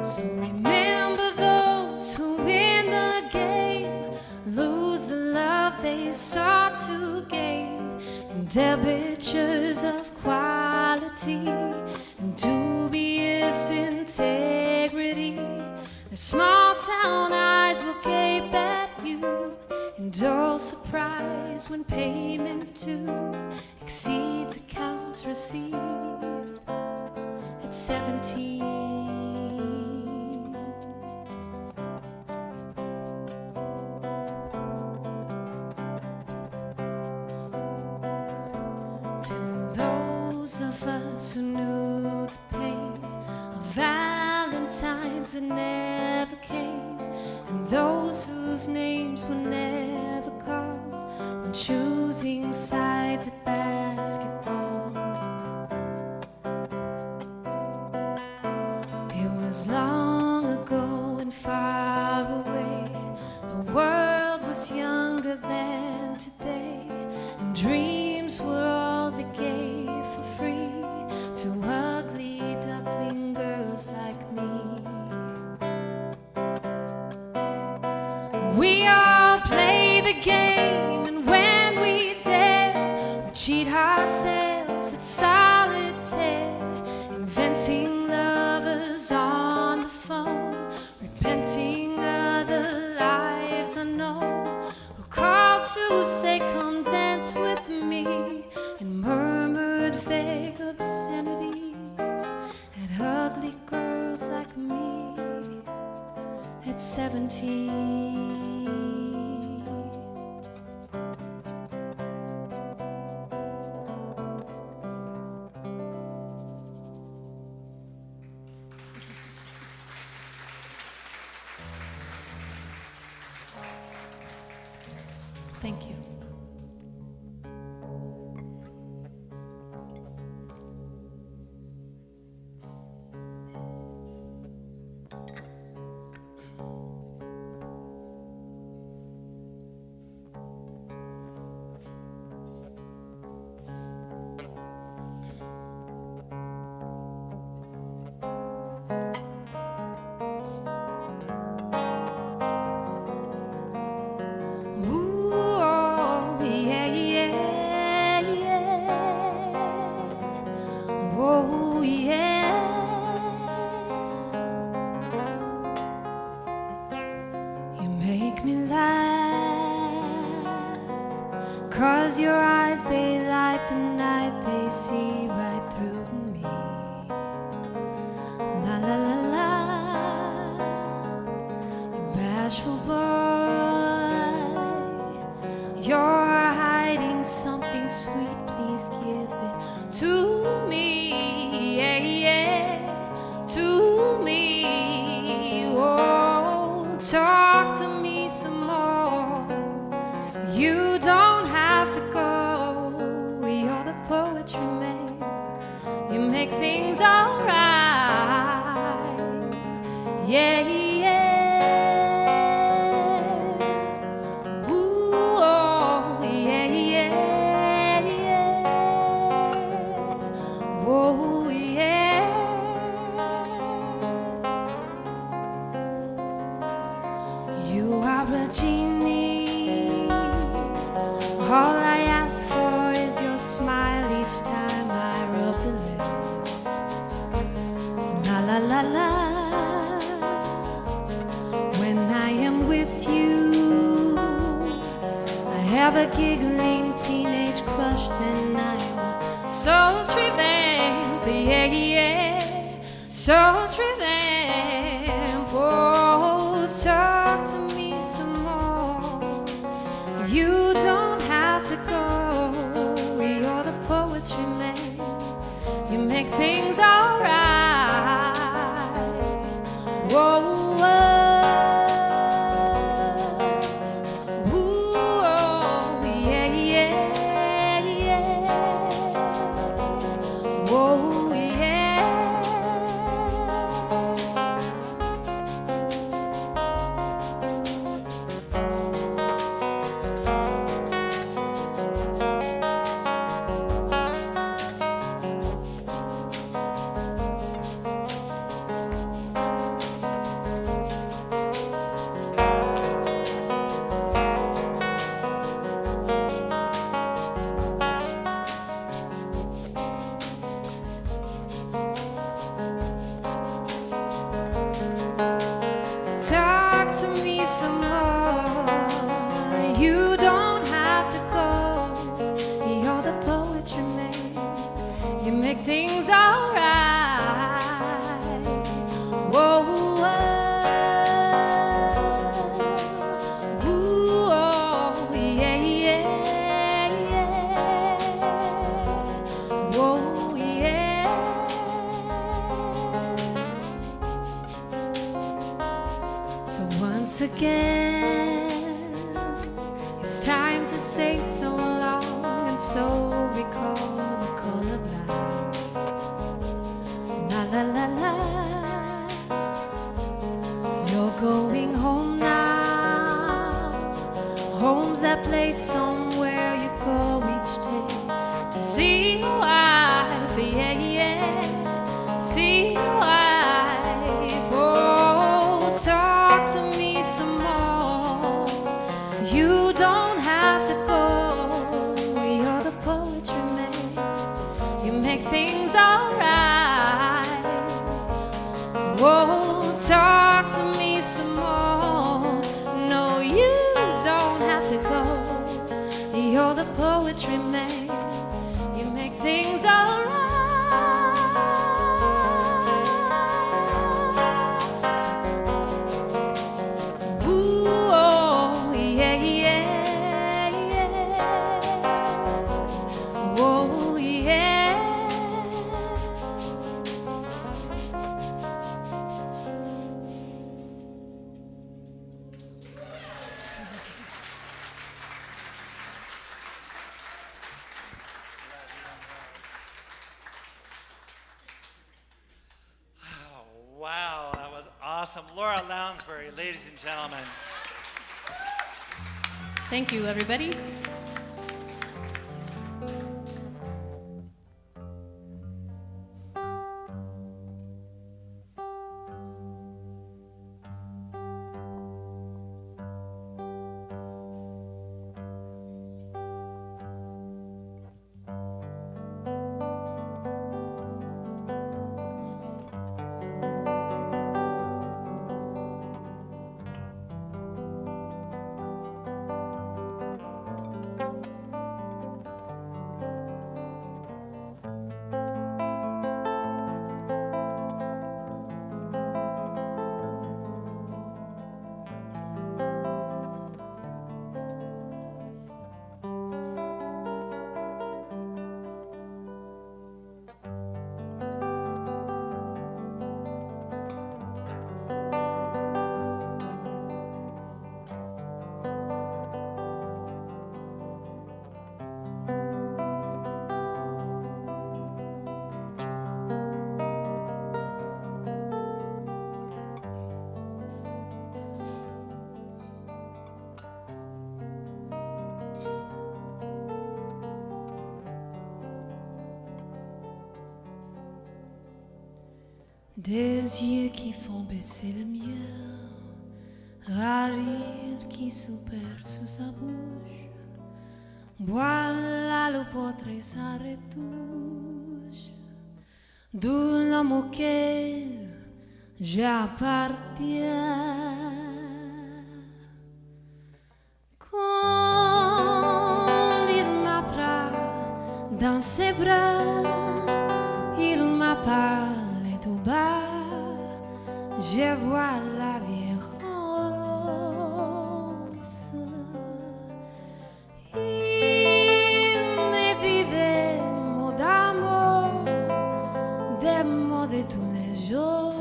So remember those who win the game lose the love they sought to gain, and debitures of quality, and dubious integrity. The small town eyes will gape at you in dull surprise when payment due exceeds accounts received at 17. Those of us who knew the pain of Valentines that never came, and those whose names were never called when choosing sides at basketball. It was long ago and far away. The world was younger than today, and dreams were all they gave for free to ugly duckling girls like me. We all play the game, and when we dare, we cheat ourselves at solitaire, inventing lovers on the phone, repenting other lives unknown, who called to say come dance with me, and murmured vague obscenities at ugly girls like me at 17. Thank you. Make me laugh, 'cause your eyes, they light the night, they see right through me. La la la la, you bashful boy, you're hiding something sweet, please give it to me, yeah, yeah, to me. Oh, talk to me some more. You don't have to go. You're the poetry man. You make things alright. Yeah, yeah. Ooh, oh, yeah, yeah, yeah. Oh, yeah. You are a genie. All I ask for is your smile each time I rub the lip. La la la la. When I am with you, I have a giggling teenage crush. Then I'm a sultry vamp, yeah, yeah, sultry vamp. Oh, talk to me some more. You don't have to go. You're the poetry man. You make things alright. Whoa, whoa. Ooh, oh, yeah, yeah, yeah. Whoa, yeah. It's time to say so long and so recall the call of life. La la la la. You're going home now. Home's that place somewhere you go each day to see your wife, yeah, yeah. See your wife. Oh, talk to me some more. You don't have to go. You're the poetry man. You make things alright. Whoa, talk to me some more. No, you don't have to go. You're the poetry man. You make things alright. Ooh, oh, yeah, yeah, yeah. Whoa, yeah. Oh, wow, that was awesome. Laura Lounsbury, ladies and gentlemen. Thank you, everybody. Des yeux qui font baisser le mien, un rire qui soupère sous sa bouche. Voilà le portrait sans retouche, d'où l'homme auquel j'appartiens. Quand il m'apprend dans ses bras, il m'a parlé tout bas. Je vois la vie rose. Il me dit des mots d'amour, des mots de tous les jours,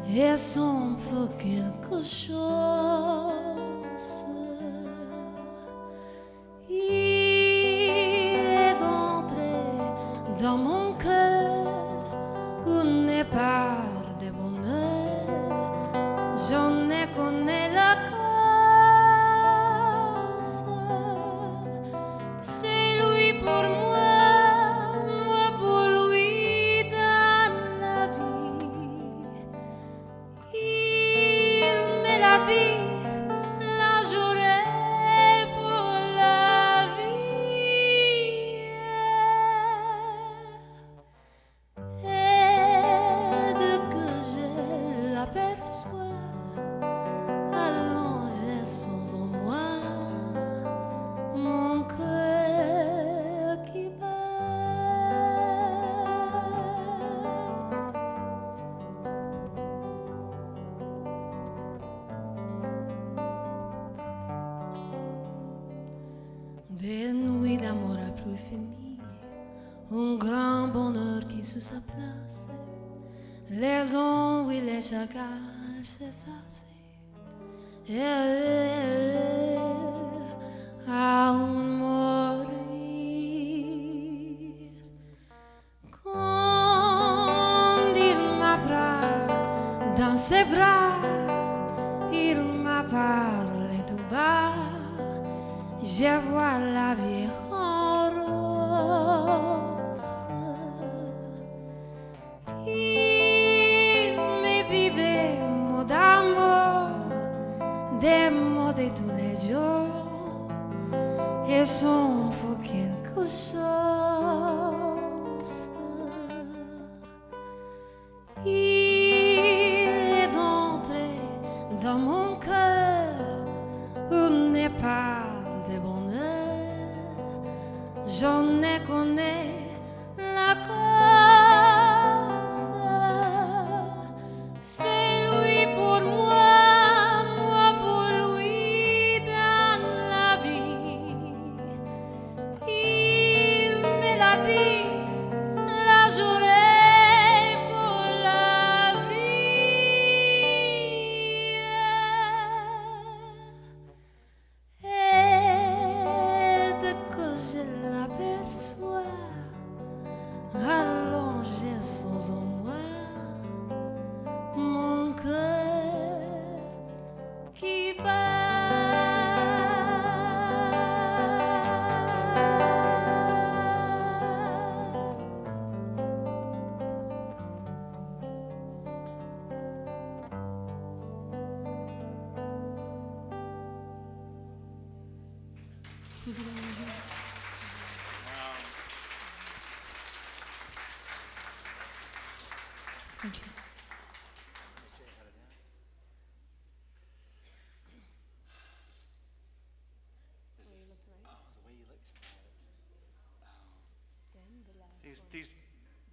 et son faut quelque chose. Il est entré dans mon cœur une part de bonheur. J'en ai connu la cause. C'est lui pour moi, moi pour lui dans la vie. Il me l'a dit, la journée pour la vie. Et dès que je l'aperçois, allongé sans en moi, mon cœur qui bat. Des nuits d'amour à plus finir, un grand bonheur qui sous sa place, les ondes et les chacals s'essacent, aún morir. Quand il m'apprend dans ses bras, il m'a parlé tout bas. Je vois la vie en rose. Il me dit des mots d'amour, des mots de tous les jours, et j'en faut quelque chose. Il est entré dans mon cœur où n'est pas de bonheur. J'en ai connais la cause. C'est lui pour moi, moi pour lui dans la vie. Il me l'a dit, la journée pour la vie. Et dès que je l'aperçois, allongé sans en moi, mon cœur qui Thank you.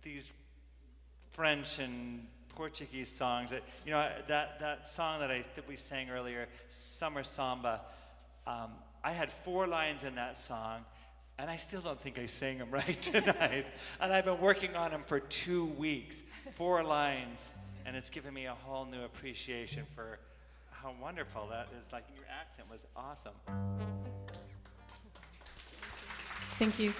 These French and Portuguese songs, you know, that song that we sang earlier, Summer Samba, I had 4 lines in that song, and I still don't think I sang them right tonight. And I've been working on them for 2 weeks, 4 lines, and it's given me a whole new appreciation for how wonderful that is. Like, your accent was awesome. Thank you.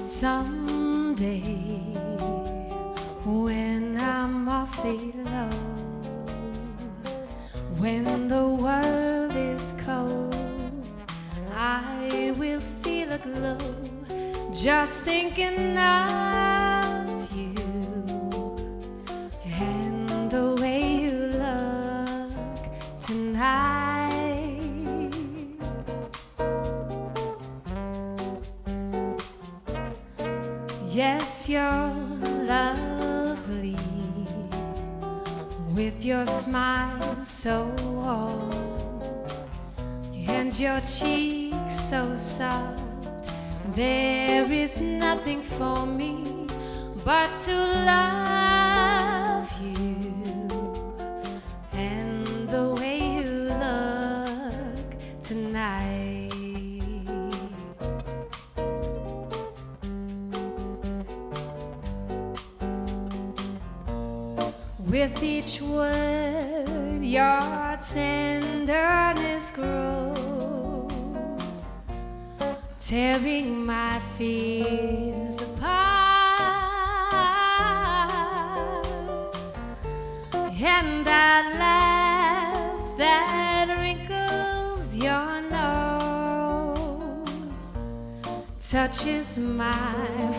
Someday, when I'm awfully low, when the world is cold, I will feel a glow just thinking of you and the way you look tonight. Yes, you're lovely with your smile so warm and your cheeks so soft. There is nothing for me but to love you and the way you look tonight. With each word, your tenderness grows, tearing my fears apart. And that laugh that wrinkles your nose touches my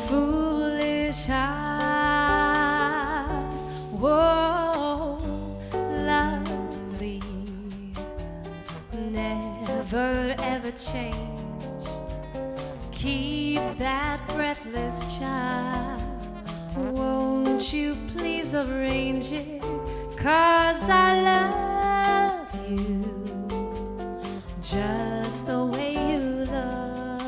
foolish heart. Whoa, lovely, never ever change. Keep that breathless charm. Won't you please arrange it? 'Cause I love you just the way you look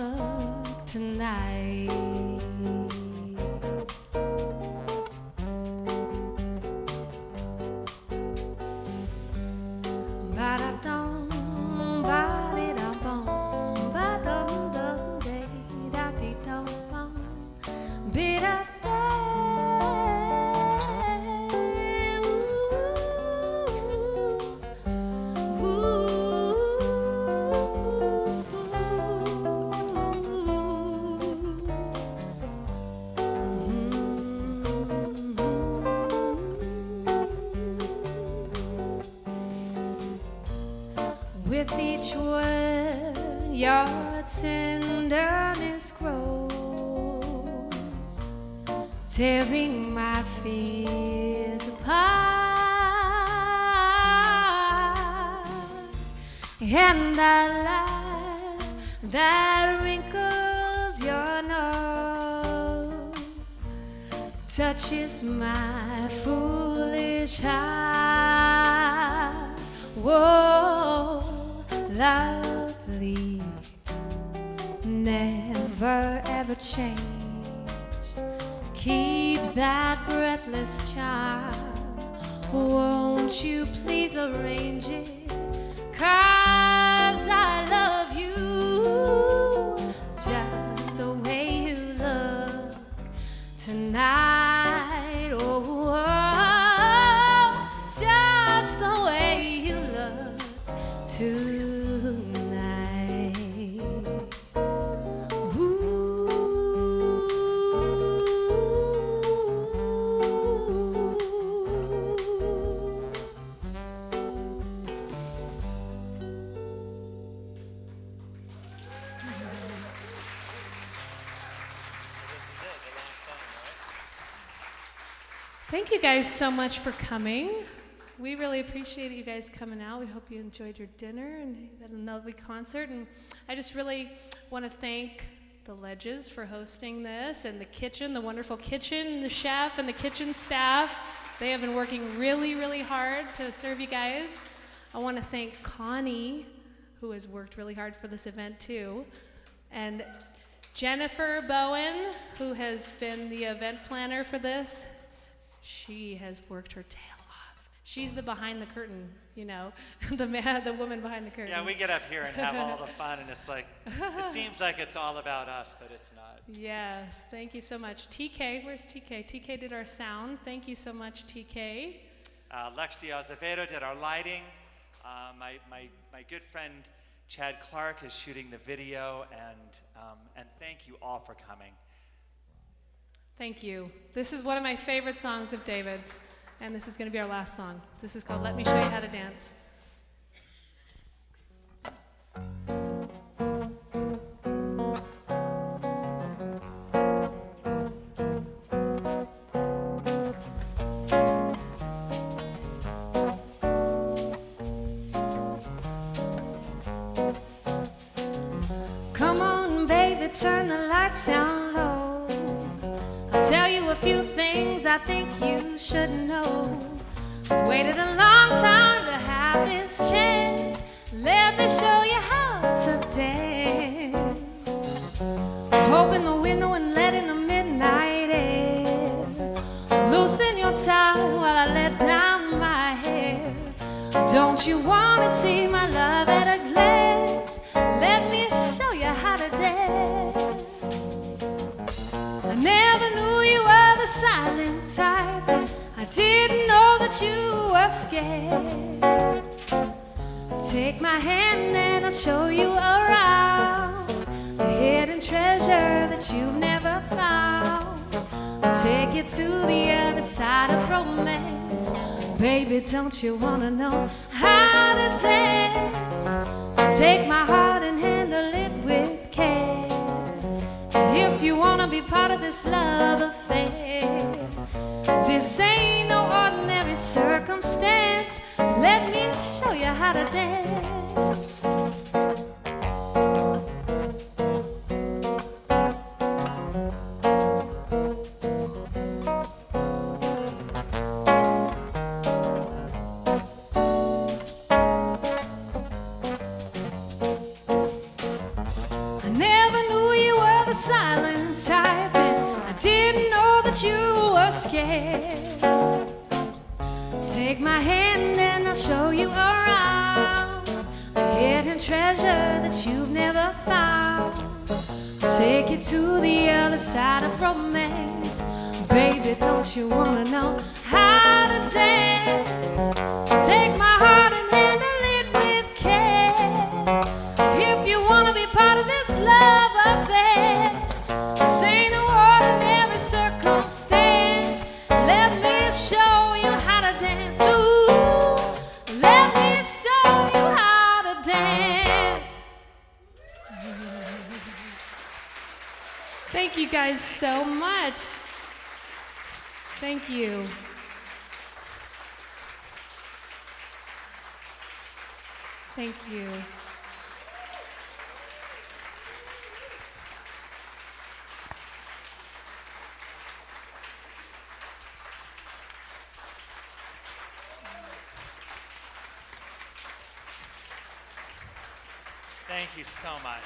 each word, your tenderness grows, tearing my fears apart. And that laugh that wrinkles your nose touches my foolish heart. Whoa, lovely, never ever change. Keep that breathless charm. Won't you please arrange it? 'Cause I love you just the way you look tonight. Oh, just the way you look tonight. Thank you guys so much for coming. We really appreciate you guys coming out. We hope you enjoyed your dinner and had a lovely concert. And I just really want to thank the Ledges for hosting this, and the kitchen, the wonderful kitchen, the chef and the kitchen staff. They have been working really, really hard to serve you guys. I want to thank Connie, who has worked really hard for this event too, and Jennifer Bowen, who has been the event planner for this. She has worked her tail off. She's the behind the curtain, you know, the woman behind the curtain. Yeah, we get up here and have all the fun, and it's like, it seems like it's all about us, but it's not. Yes, thank you so much. TK, where's TK? TK did our sound. Thank you so much, TK. Lex D'Azevedo did our lighting. My good friend Chad Clark is shooting the video, and thank you all for coming. Thank you. This is one of my favorite songs of David's, and this is going to be our last song. This is called Let Me Show You How to Dance. Come on, baby, turn the lights down low. I'll tell you a few things I think you should know. I've waited a long time to have this chance. Let me show you how to dance. Open the window and let in the midnight air. Loosen your tie while I let down my hair. Don't you wanna see my love at a glance? Let me show you how to dance. I never knew you were the silent type. I didn't know that you were scared. Take my hand and I'll show you around the hidden treasure that you've never found. I'll take you to the other side of romance. Baby, don't you wanna know how to dance? So take my heart and handle it with care. If you wanna be part of this love affair, this ain't no ordinary circumstance. Let me show you how to dance. I never knew you were the silent type, and I didn't know that you were scared. Take my hand and I'll show you around the hidden treasure that you've never found. Take you to the other side of romance. Baby, don't you wanna know how to dance? So take my heart and handle it with care. If you wanna be part of this love affair, this ain't no ordinary circumstance. Let me show you how to dance. Ooh, let me show you how to dance. Thank you guys so much. Thank you. Thank you. Thank you so much.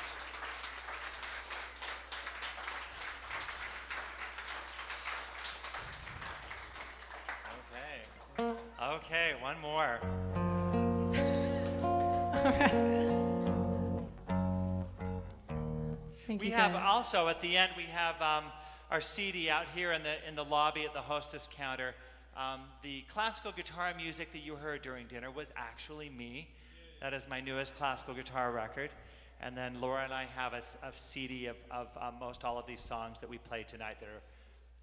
Okay. Okay, one more. Thank We you have guys. also at the end we have our CD out here in the lobby at the hostess counter. The classical guitar music that you heard during dinner was actually me. That is my newest classical guitar record. And then Laura and I have a CD of most all of these songs that we played tonight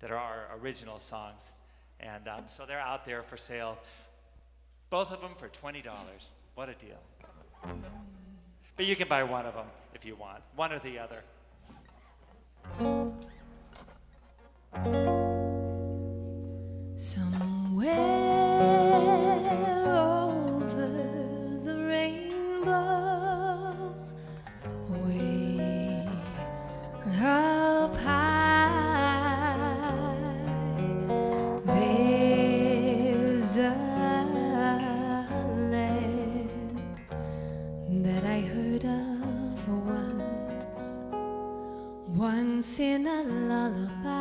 that are our original songs. And so they're out there for sale. Both of them for $20. What a deal. But you can buy one of them if you want, one or the other. Somewhere over the rainbow, way up high, there's a land that I heard of once in a lullaby.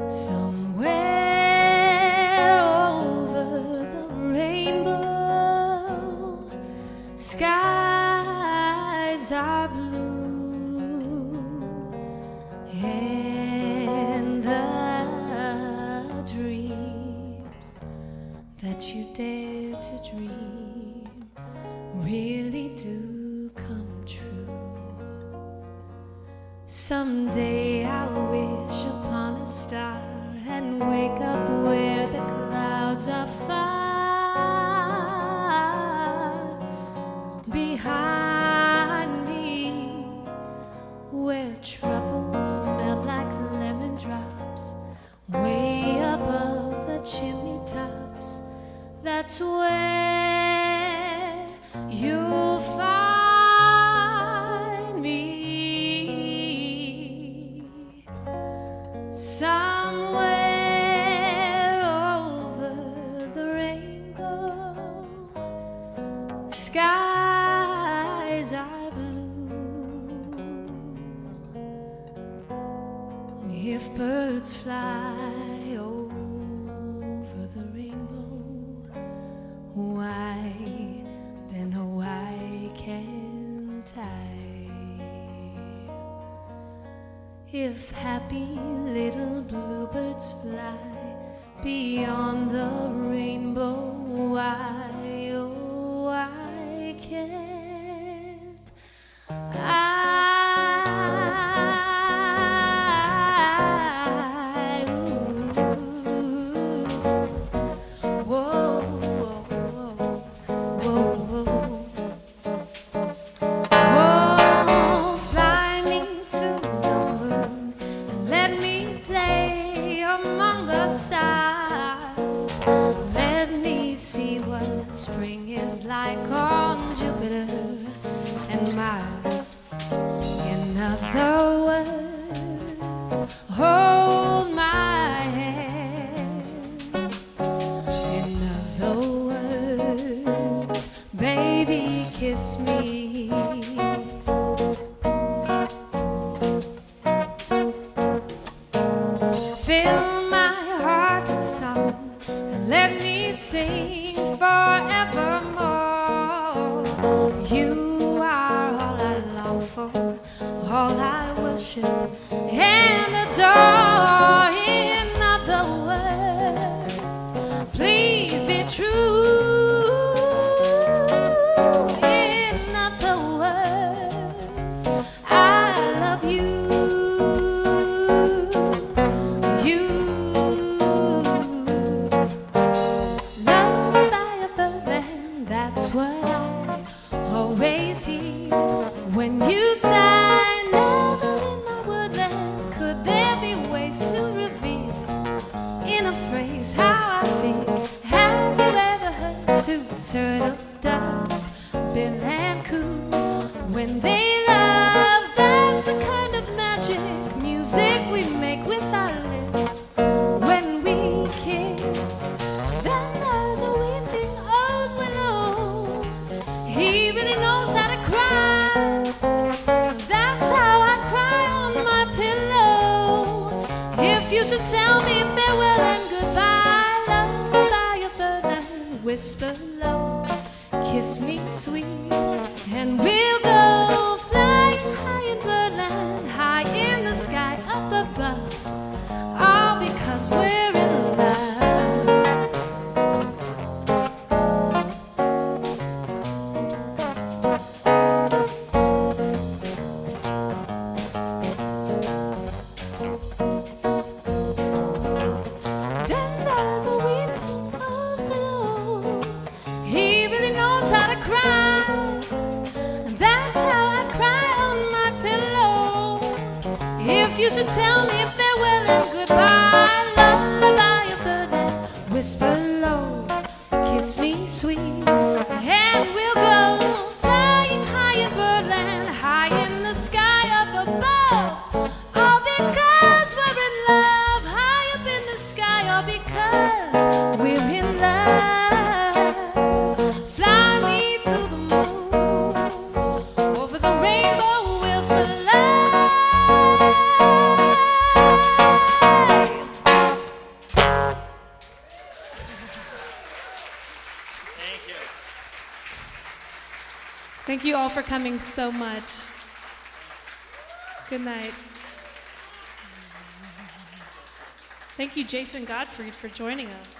Somewhere over the rainbow, skies are blue, and the dreams that you dare to dream really do come true. Someday I'll wish upon a star and wake up where the clouds are far behind me, where troubles melt like lemon drops way above the chimney tops. That's where you'll find me. Somewhere over the rainbow, skies are blue. If birds fly over the rainbow, why then why can't I? If happy little bluebirds fly beyond the rainbow, why, oh, why can't I? Whoa, whoa, whoa, whoa, whoa. Fly me to the moon and let me play among the stars. Let me see what spring is like on Jupiter and Mars. In other words, hold my hand. In other words, baby, kiss me. Fill my heart with song and let me sing forevermore. You are all I long for, all I worship and adore. In other words, please be true. In other words, I love you. You love by a birdland, that's what I always hear. and cool. When they love, that's the kind of magic music we make with our lips. When we kiss, then there's a weeping old willow. He really knows how to cry. That's how I cry on my pillow. If you should tell me farewell and goodbye, lullaby a birdland, whisper low, kiss me sweet, and we'll go flying high in birdland, high in the sky up above, all because we're in love. Then there's a weeping old willow. He really knows how to cry. And that's how I cry on my pillow. If you should tell me farewell and goodbye, lullaby a birdland, whisper low, kiss me sweet, and we'll go flying high in birdland, high in the sky up above, all because we're in love, high up in the sky, all because we're in love. Fly me to the moon, over the rainbow we'll fly. Thank you. Thank you all for coming so much. Good night. Thank you, Jason Gottfried, for joining us.